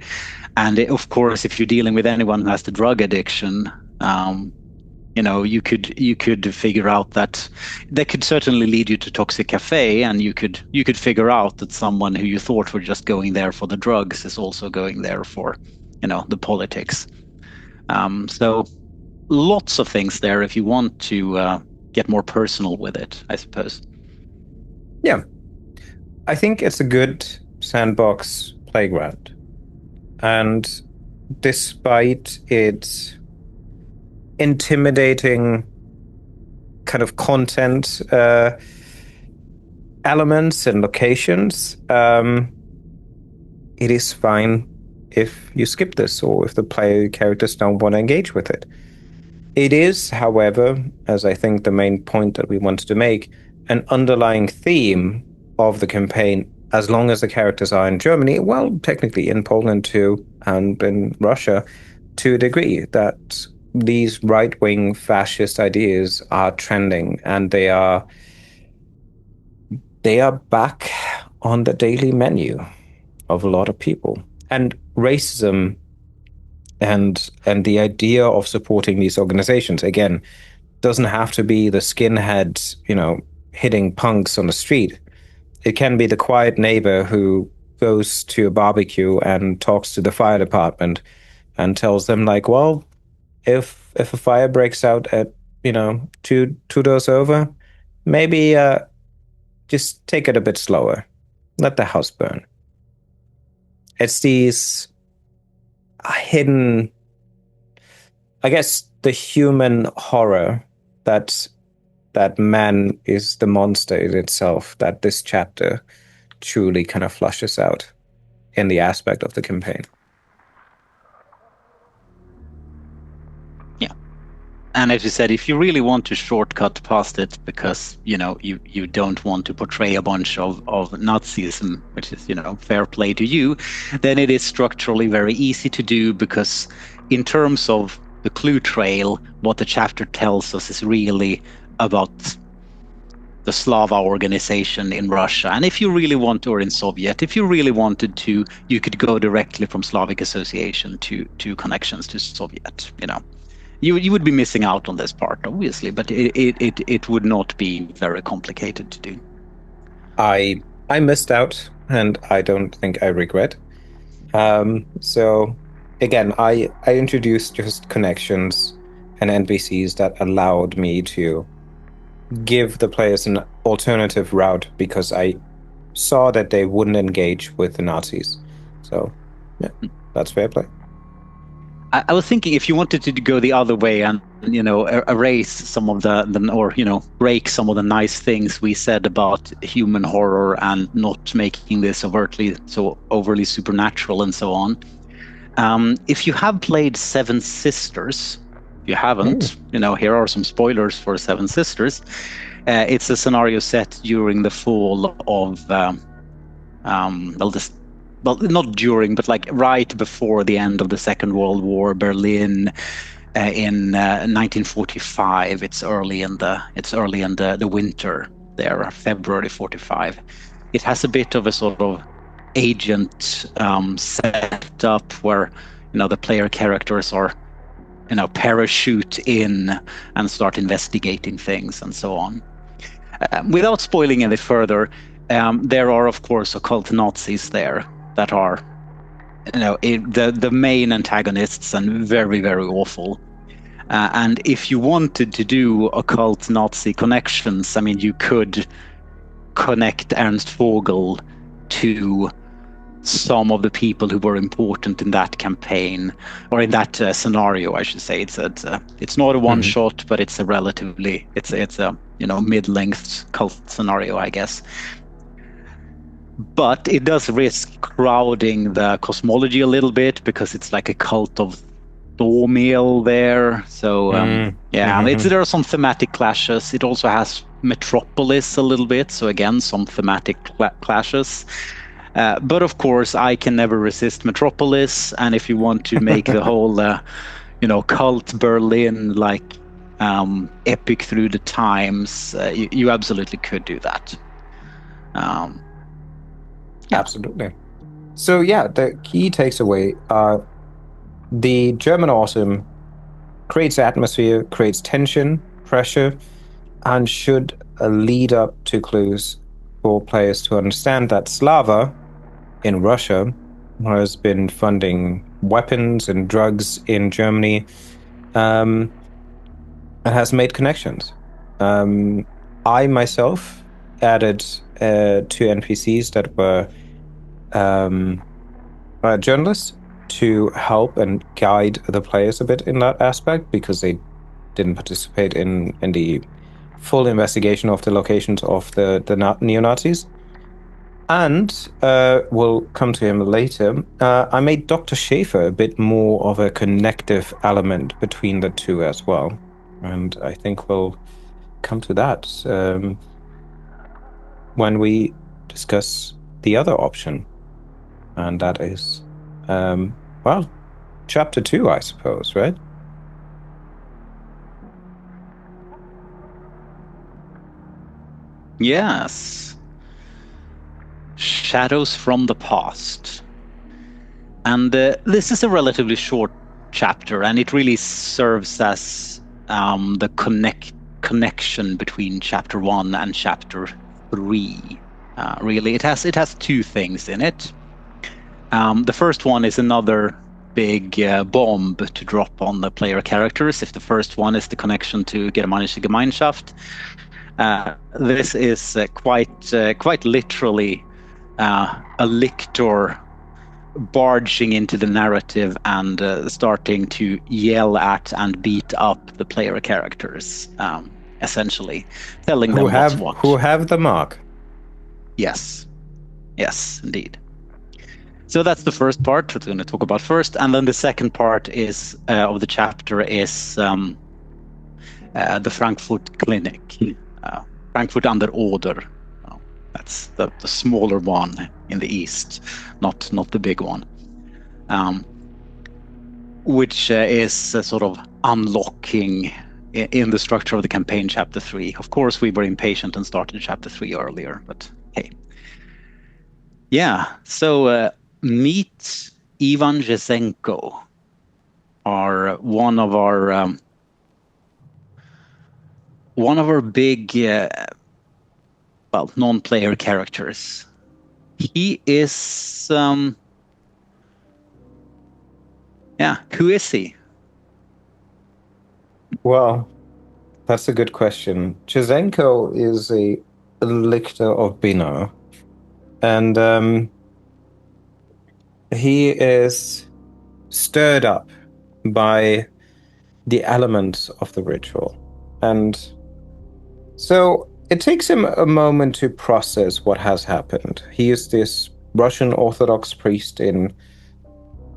And of course, if you're dealing with anyone who has the drug addiction, you could figure out that could certainly lead you to Toxic Cafe, and you could figure out that someone who you thought were just going there for the drugs is also going there for, the politics. So lots of things there if you want to get more personal with it, I suppose. Yeah. I think it's a good sandbox playground. And despite its intimidating kind of content elements and locations, it is fine if you skip this or if the player characters don't want to engage with it. It is, however, as I think the main point that we wanted to make, an underlying theme of the campaign, as long as the characters are in Germany, well, technically in Poland too, and in Russia to a degree, that these right-wing fascist ideas are trending, and they are back on the daily menu of a lot of people. And racism and the idea of supporting these organizations, again, doesn't have to be the skinheads, hitting punks on the street. It can be the quiet neighbor who goes to a barbecue and talks to the fire department and tells them, like, well, if a fire breaks out at, two doors over, maybe just take it a bit slower. Let the house burn. It's these hidden, I guess, the human horror that man is the monster in itself, that this chapter truly kind of flushes out in the aspect of the campaign. Yeah. And as you said, if you really want to shortcut past it because, you don't want to portray a bunch of Nazism, which is, fair play to you, then it is structurally very easy to do, because in terms of the clue trail, what the chapter tells us is really about the Slava organization in Russia. And if you really want to, or in Soviet, if you really wanted to, you could go directly from Slavic association to connections to Soviet, You would be missing out on this part, obviously, but it would not be very complicated to do. I missed out, and I don't think I regret. So again, I introduced just connections and NPCs that allowed me to give the players an alternative route, because I saw that they wouldn't engage with the Nazis. So yeah, that's fair play. I was thinking if you wanted to go the other way and erase some of the or break some of the nice things we said about human horror and not making this overtly so overly supernatural and so on. If you have played Seven Sisters, if you haven't, here are some spoilers for Seven Sisters. It's a scenario set during the fall of well, not during, but like right before the end of the Second World War, Berlin in 1945. It's early in the winter there, February 45. It has a bit of a sort of agent setup where the player characters are parachute in and start investigating things and so on. Without spoiling any further, there are of course occult Nazis there that are the main antagonists and very, very awful. And if you wanted to do occult Nazi connections, I mean, you could connect Ernst Vogel to some of the people who were important in that campaign, or in that scenario, I should say. It's not a one shot, but it's a relatively it's a mid-length cult scenario, I guess. But it does risk crowding the cosmology a little bit because it's like a cult of Thormeal there. So there are some thematic clashes. It also has Metropolis a little bit. So again, some thematic clashes. But of course, I can never resist Metropolis. And if you want to make the whole, cult Berlin like epic through the times, you absolutely could do that. Absolutely. So the key takeaway: the German Autumn creates atmosphere, creates tension, pressure, and should lead up to clues for players to understand that Slava in Russia has been funding weapons and drugs in Germany, and has made connections. I myself added 2 NPCs that were journalists to help and guide the players a bit in that aspect, because they didn't participate in the full investigation of the locations of the neo-Nazis. And we'll come to him later. I made Dr. Schaefer a bit more of a connective element between the two as well. And I think we'll come to that when we discuss the other option. And that is, chapter 2, I suppose, right? Yes. Shadows from the Past. And this is a relatively short chapter, and it really serves as the connection between chapter 1 and chapter 3. Really, it has 2 things in it. The first one is another big bomb to drop on the player characters. If the first one is the connection to Germanische Gemeinschaft, this is quite literally a lictor barging into the narrative and starting to yell at and beat up the player characters, essentially telling them what's what. Who have the mark. Yes, indeed. So that's the first part we're going to talk about first, and then the second part is of the chapter is the Frankfurt Clinic, Frankfurt under Oder. That's the smaller one in the east, not the big one, which is sort of unlocking in the structure of the campaign chapter 3. Of course, we were impatient and started chapter 3 earlier, but hey. Yeah, so meet Ivan Jesenko, one of our big non-player characters. He is who is he? Well, that's a good question. Jesenko is a lictor of Bino, and he is stirred up by the elements of the ritual. And so it takes him a moment to process what has happened. He is this Russian Orthodox priest in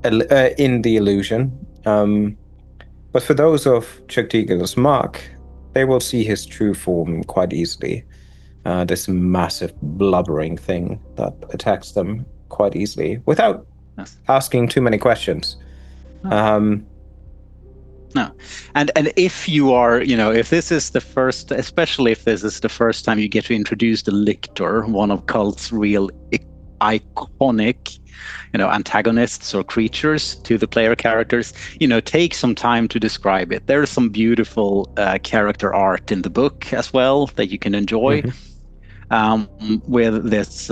the illusion. But for those of Chuck Deagle's mark, they will see his true form quite easily. This massive blubbering thing that attacks them quite easily without asking too many questions. No. And if you are, if this is the first, especially if this is the first time you get to introduce the Lictor, one of Kult's real iconic, antagonists or creatures to the player characters, take some time to describe it. There's some beautiful character art in the book as well that you can enjoy, with this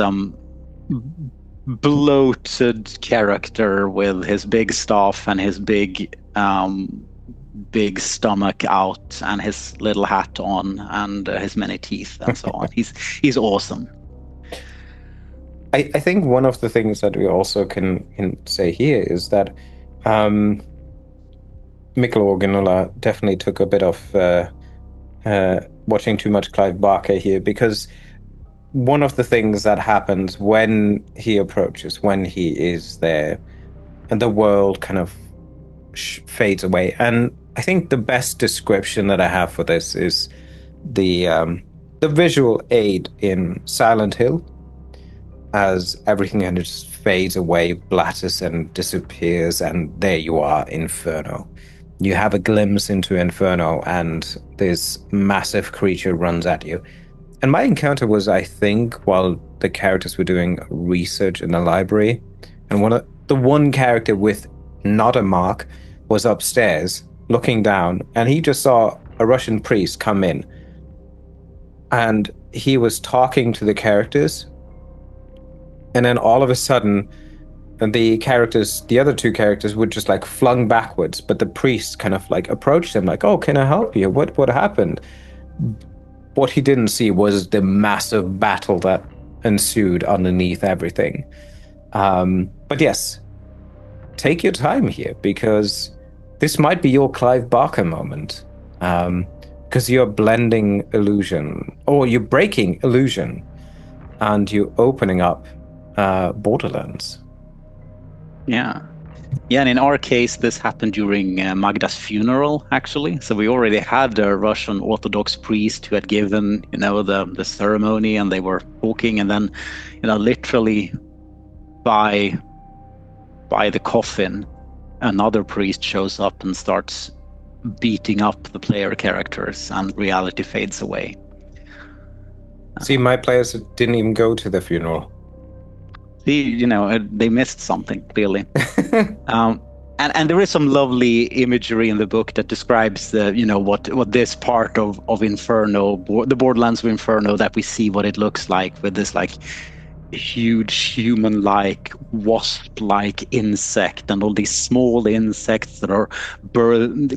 bloated character with his big staff and his big stomach out and his little hat on and his many teeth and so on. He's awesome. I think one of the things that we also can say here is that Mikkel Organola definitely took a bit of watching too much Clive Barker here, because one of the things that happens when he approaches, when he is there, and the world kind of fades away. And I think the best description that I have for this is the visual aid in Silent Hill, as everything kind of just fades away, blatters and disappears, and there you are, Inferno. You have a glimpse into Inferno, and this massive creature runs at you. And my encounter was, I think, while the characters were doing research in the library, and one character with not a mark was upstairs looking down, and he just saw a Russian priest come in, and he was talking to the characters, and then all of a sudden the other two characters were just like flung backwards, but the priest kind of like approached him like, "Oh, can I help you? What happened?" What he didn't see was the massive battle that ensued underneath everything. But yes, take your time here, because this might be your Clive Barker moment, because you're blending illusion, or you're breaking illusion, and you're opening up Borderlands. Yeah, and in our case, this happened during Magda's funeral, actually. So we already had a Russian Orthodox priest who had given, the ceremony, and they were talking, and then, literally by the coffin, another priest shows up and starts beating up the player characters, and reality fades away. See, my players didn't even go to the funeral. See, they missed something, clearly. And there is some lovely imagery in the book that describes what this part of Inferno, the Borderlands of Inferno, that we see what it looks like, with this like huge human-like wasp-like insect, and all these small insects that are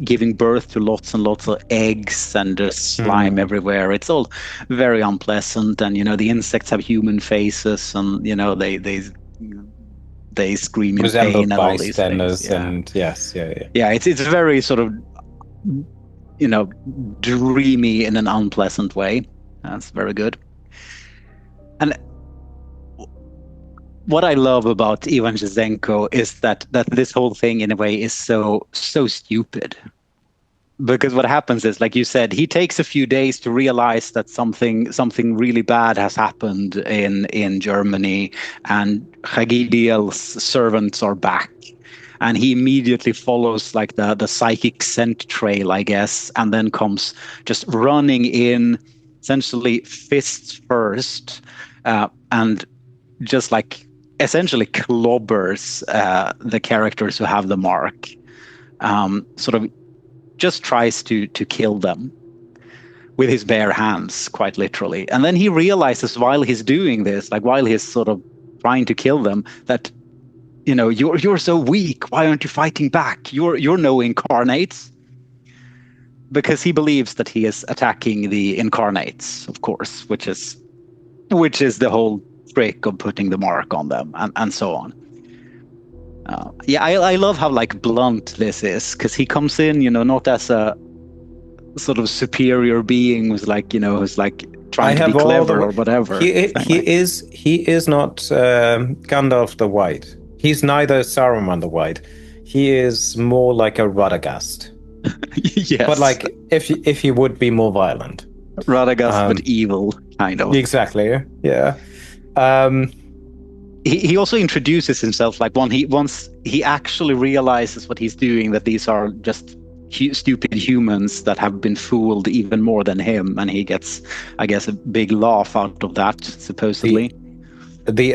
giving birth to lots and lots of eggs, and there's slime everywhere. It's all very unpleasant, and the insects have human faces, and they scream in pain and all these things. And yes. It's very sort of dreamy in an unpleasant way. That's very good. And what I love about Ivan Zhenko is that this whole thing, in a way, is so stupid. Because what happens is, like you said, he takes a few days to realize that something really bad has happened in Germany, and Hagidiel's servants are back. And he immediately follows like the psychic scent trail, I guess, and then comes just running in, essentially fists first, and just like essentially clobbers the characters who have the mark, sort of just tries to kill them with his bare hands, quite literally. And then he realizes while he's doing this, like while he's sort of trying to kill them, that you're so weak. Why aren't you fighting back? You're no incarnates. Because he believes that he is attacking the incarnates, of course, which is the whole trick of putting the mark on them, and so on. Yeah, I love how like blunt this is, because he comes in, not as a sort of superior being who's like, who's like I trying to be have all the clever way. or whatever. He is not Gandalf the White. He's neither Saruman the White. He is more like a Radagast. But Yes, like if he would be more violent. Radagast, but Um, evil, kind of. exactly. Yeah. Um, He also introduces himself like once he actually realizes what he's doing, that these are just stupid humans that have been fooled even more than him, and he gets, I guess, a big laugh out of that, the supposedly. the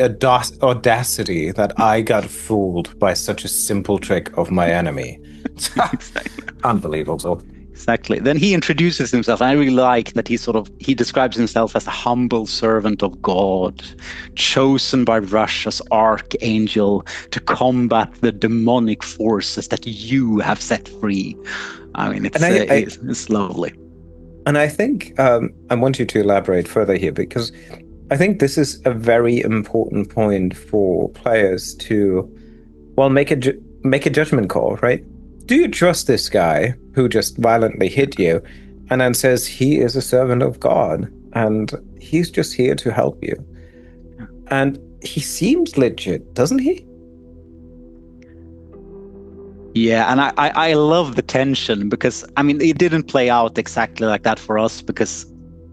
audacity that I got fooled by such a simple trick of my enemy. Unbelievable. Exactly. Then he introduces himself. I really like that he describes himself as a humble servant of God, chosen by Russia's archangel to combat the demonic forces that you have set free. I mean, And it's lovely. I think I want you to elaborate further here because I think this is a very important point for players to, well, make a judgment call, right? Do you trust this guy who just violently hit you and then says he is a servant of God and he's just here to help you? And he seems legit, doesn't he? Yeah, and I love the tension, because I mean it didn't play out exactly like that for us, because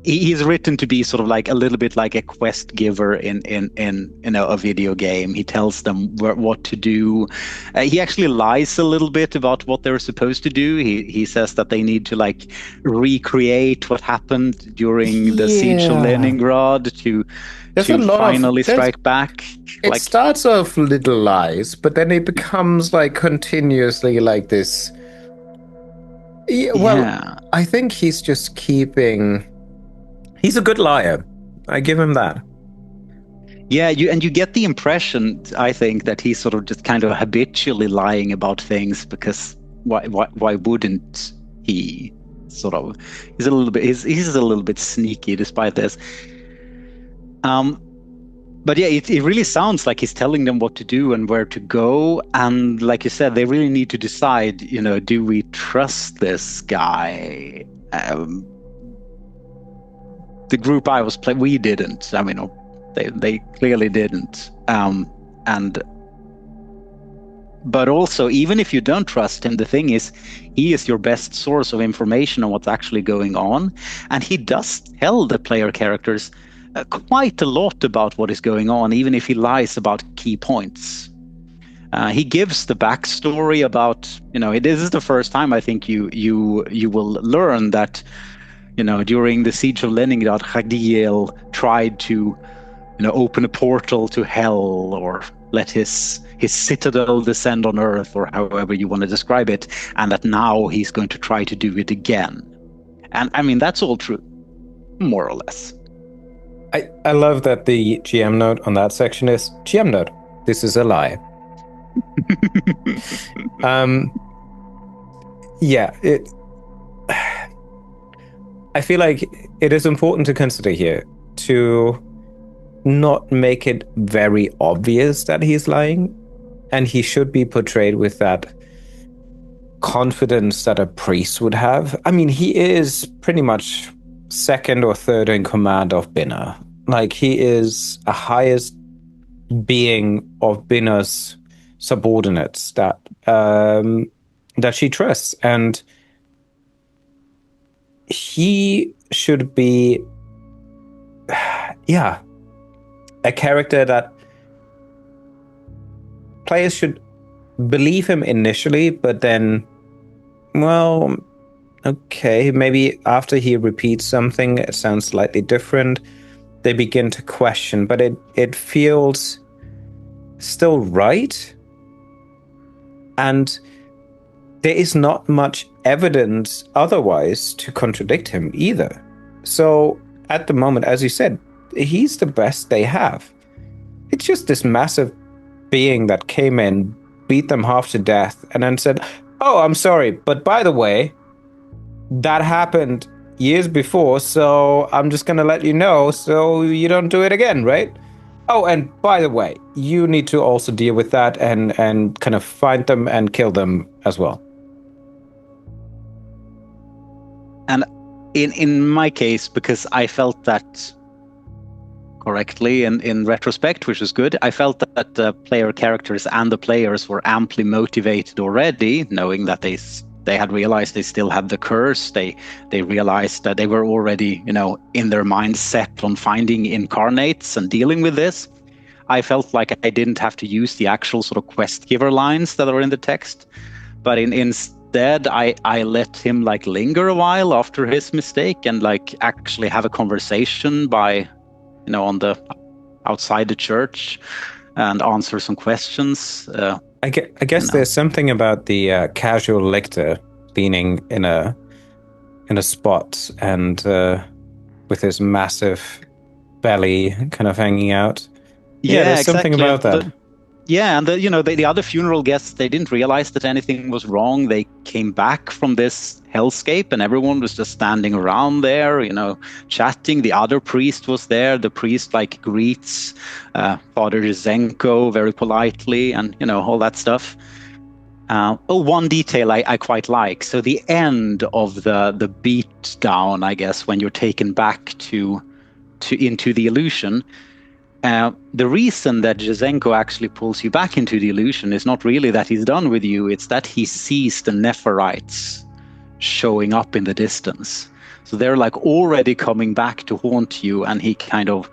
he's written to be sort of like a little bit like a quest giver in a video game. He tells them what to do. He actually lies a little bit about what they're supposed to do. He says that they need to like recreate what happened during the siege of Yeah. Leningrad There's a to lot of finally there's strike back. it Like, starts off little lies, but then it becomes like continuously like this. Yeah, well, yeah. I think he's just keeping. He's a good liar. I give him that. Yeah, you get the impression, I think, that he's sort of just kind of habitually lying about things, because why wouldn't he? Sort of, he's a little bit sneaky despite this. But yeah, it really sounds like he's telling them what to do and where to go. And like you said, they really need to decide, do we trust this guy? The group I was playing, we didn't. I mean, they clearly didn't. But also, even if you don't trust him, the thing is, he is your best source of information on what's actually going on. And he does tell the player characters quite a lot about what is going on, even if he lies about key points. He gives the backstory about, this is the first time I think you will learn that, during the siege of Leningrad, Khagdiel tried to, open a portal to hell, or let his citadel descend on earth, or however you want to describe it, and that now he's going to try to do it again. And I mean, that's all true, more or less. I love that the GM note on that section is GM note. This is a lie. Yeah, I feel like it is important to consider here to not make it very obvious that he's lying, and he should be portrayed with that confidence that a priest would have. I mean, he is pretty much second or third in command of Binna. Like, he is a highest being of Binna's subordinates that she trusts, and he should be, yeah, a character that players should believe him initially, but then, well, okay, maybe after he repeats something, it sounds slightly different. They begin to question, but it feels still right. And there is not much evidence otherwise to contradict him either. So at the moment, as you said, he's the best they have. It's just this massive being that came in, beat them half to death, and then said, "Oh, I'm sorry, but by the way, that happened years before, so I'm just going to let you know so you don't do it again," right? Oh, and by the way, you need to also deal with that and kind of find them and kill them as well. And in my case, because I felt that correctly in retrospect, which is good, I felt that the player characters and the players were amply motivated already, knowing that they had realized they still had the curse. They realized that they were already, in their mind set on finding incarnates and dealing with this. I felt like I didn't have to use the actual sort of quest giver lines that are in the text, but instead I let him like linger a while after his mistake and like actually have a conversation by, on the outside the church and answer some questions. I guess there's something about the casual lictor leaning in a spot and with his massive belly kind of hanging out. Yeah, there's exactly. something about that. And the other funeral guests, they didn't realize that anything was wrong. They came back from this hellscape and everyone was just standing around there, chatting. The other priest was there. The priest like greets Father Zenko very politely and, all that stuff. One detail I quite like. So the end of the beat down, I guess, when you're taken back into the illusion, the reason that Jazenko actually pulls you back into the illusion is not really that he's done with you, it's that he sees the Nepharites showing up in the distance. So they're like already coming back to haunt you, and he kind of,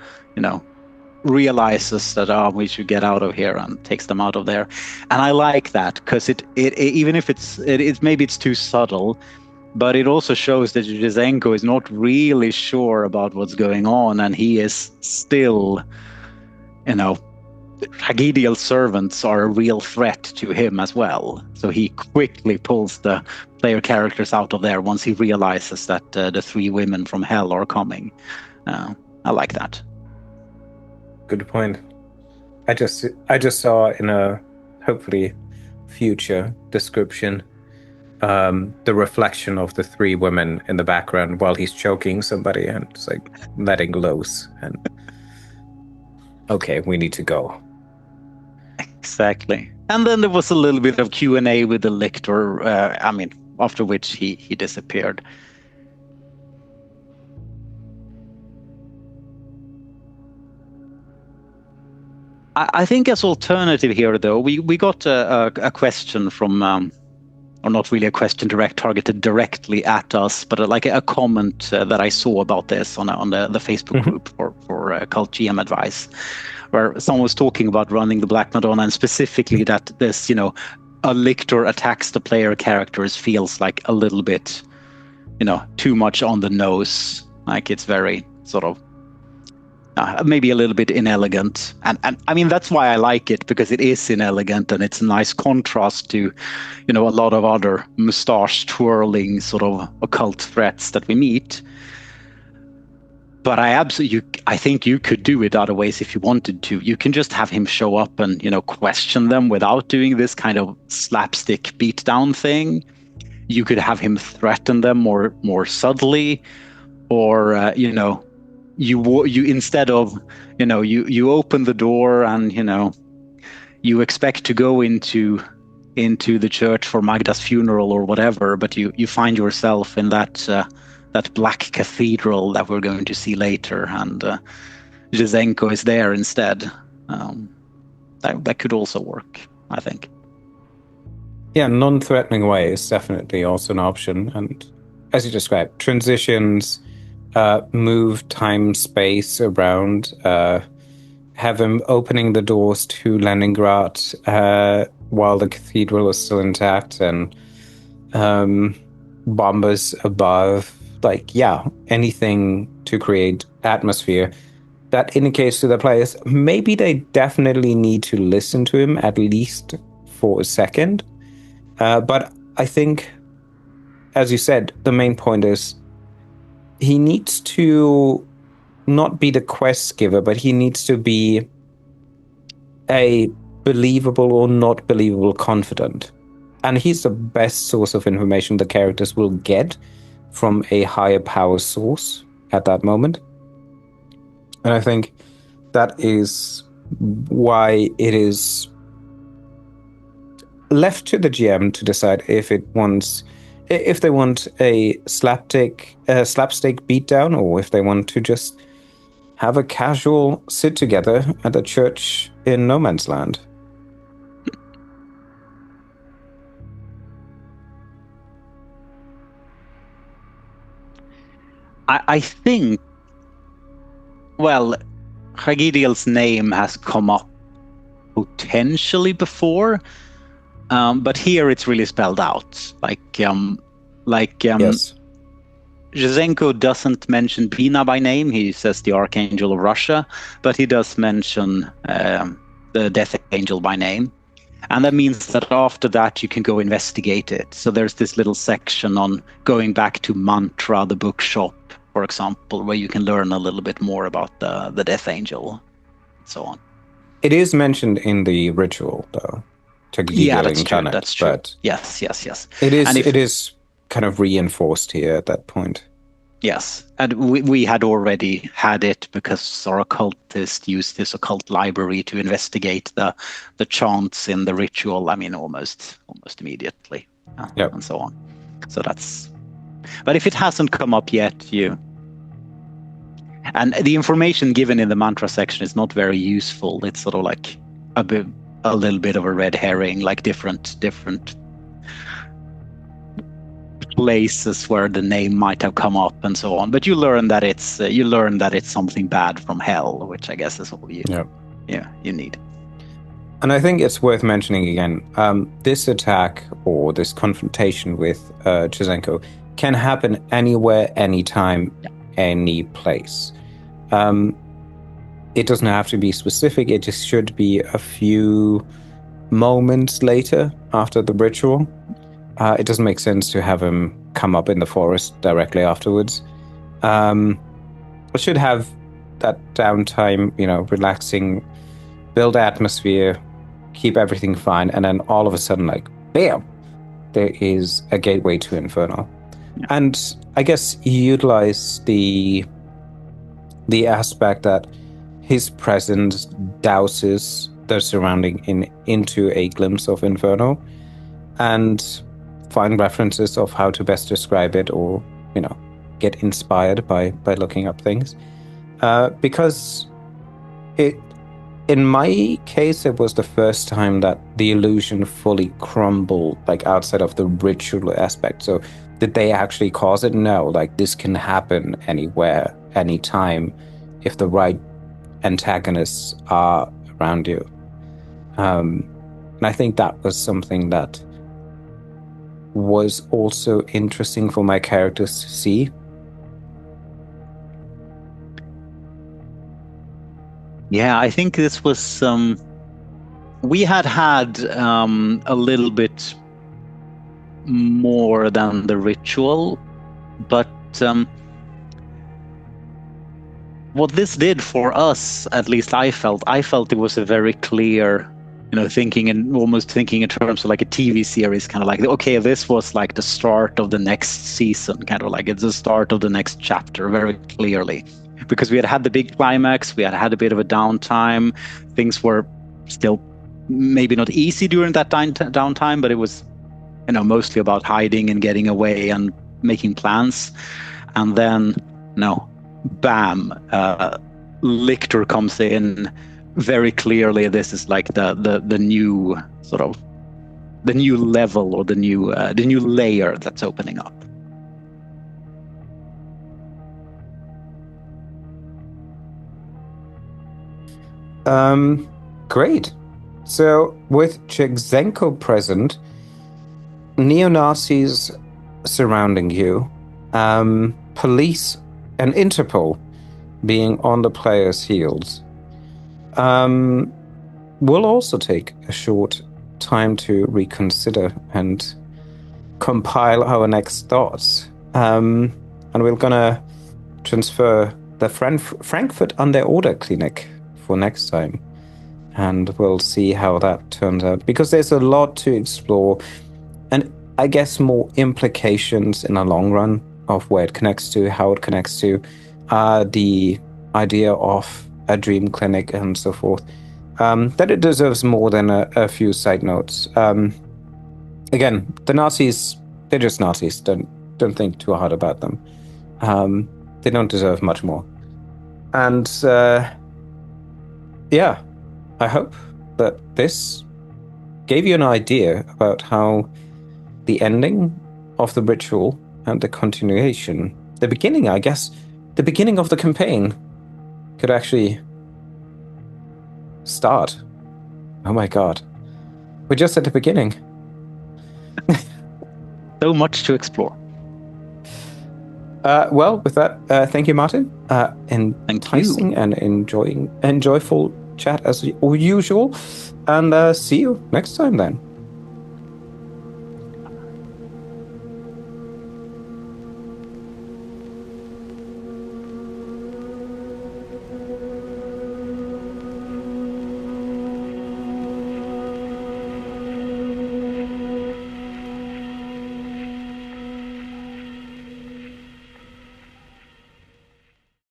realizes that, we should get out of here, and takes them out of there. And I like that, because it even if it's maybe it's too subtle, but it also shows that Jazenko is not really sure about what's going on, and he is still, Hagidial servants are a real threat to him as well. So he quickly pulls the player characters out of there once he realizes that the three women from hell are coming. I like that. Good point. I just saw in a hopefully future description the reflection of the three women in the background while he's choking somebody and it's like letting loose, and okay, we need to go. Exactly. And then there was a little bit of Q&A with the Lictor, after which he disappeared. I think as alternative here, though, we got a question from, or not really a question targeted directly at us, but like a comment that I saw about this on the Facebook group for Cult GM Advice, where someone was talking about running the Black Madonna, and specifically that this, a Lictor attacks the player characters feels like a little bit, too much on the nose. Like it's very sort of maybe a little bit inelegant, and I mean that's why I like it, because it is inelegant and it's a nice contrast to, a lot of other mustache twirling sort of occult threats that we meet. But I think you could do it other ways if you wanted to. You can just have him show up and question them without doing this kind of slapstick beatdown thing. You could have him threaten them more subtly, or you instead of you open the door and you expect to go into the church for Magda's funeral or whatever, but you find yourself in that black cathedral that we're going to see later, and Jazenko is there instead. That could also work, I think. Yeah, non-threatening way is definitely also an option, and as you described, transitions, move time space around, have him opening the doors to Leningrad while the cathedral is still intact, and bombers above, anything to create atmosphere that indicates to the players maybe they definitely need to listen to him at least for a second. But I think, as you said, the main point is he needs to not be the quest giver, but he needs to be a believable or not believable confidant. And he's the best source of information the characters will get from a higher power source at that moment. And I think that is why it is left to the GM to decide if they want a slapstick beatdown, or if they want to just have a casual sit together at a church in no man's land. I think, well, Hagidil's name has come up potentially before, but here it's really spelled out. Yes. Zhenko doesn't mention Bina by name. He says the Archangel of Russia, but he does mention the Death Angel by name. And that means that after that, you can go investigate it. So there's this little section on going back to Mantra, the bookshop, for example, where you can learn a little bit more about the Death Angel and so on. It is mentioned in the ritual, though. Yeah, that's true. That's true. But yes. It is kind of reinforced here at that point. Yes, and we had already had it because our occultist used this occult library to investigate the chants in the ritual. I mean, almost immediately, yep. And so on. So that's. But if it hasn't come up yet, and the information given in the mantra section is not very useful. It's sort of like a little bit of a red herring, like different places where the name might have come up and so on, but you learn that it's something bad from hell, which I guess is all you need. And I think it's worth mentioning again, this attack or this confrontation with Chizenko can happen anywhere, anytime, any place. It doesn't have to be specific. It just should be a few moments later after the ritual. It doesn't make sense to have him come up in the forest directly afterwards. It should have that downtime, relaxing, build atmosphere, keep everything fine, and then all of a sudden, like, bam, there is a gateway to Inferno. Yeah. And I guess he utilized the aspect that his presence douses the surrounding into a glimpse of Inferno, and find references of how to best describe it, or get inspired by looking up things, because in my case it was the first time that the illusion fully crumbled, like outside of the ritual aspect. So did they actually cause it? No, like this can happen anywhere, anytime, if the right antagonists are around you. And I think that was something that was also interesting for my characters to see. Yeah, I think this was we had a little bit more than the ritual, but what this did for us, at least I felt it was a very clear, thinking in terms of like a TV series, kind of like, okay, this was like the start of the next season, kind of like it's the start of the next chapter, very clearly, because we had the big climax, we had a bit of a downtime, things were still maybe not easy during that downtime, but it was, mostly about hiding and getting away and making plans, and then bam, Lictor comes in. Very clearly, this is like the new sort of the new level, or the new layer that's opening up. Great. So with Chizenko present, neo-Nazis surrounding you, police and Interpol being on the player's heels, we'll also take a short time to reconsider and compile our next thoughts. And we're gonna transfer the Frankfurt Under Order Clinic for next time. And we'll see how that turns out, because there's a lot to explore, and I guess more implications in the long run of where it connects to, how it connects to, the idea of a dream clinic and so forth, that it deserves more than a few side notes. Again, the Nazis, they're just Nazis. Don't think too hard about them. They don't deserve much more. And yeah, I hope that this gave you an idea about how the ending of the ritual and the continuation, the beginning, I guess, the beginning of the campaign could actually start. Oh my god. We're just at the beginning. So much to explore. Well, with that, thank you, Martin. Enticing and enjoyful chat as usual. And see you next time then.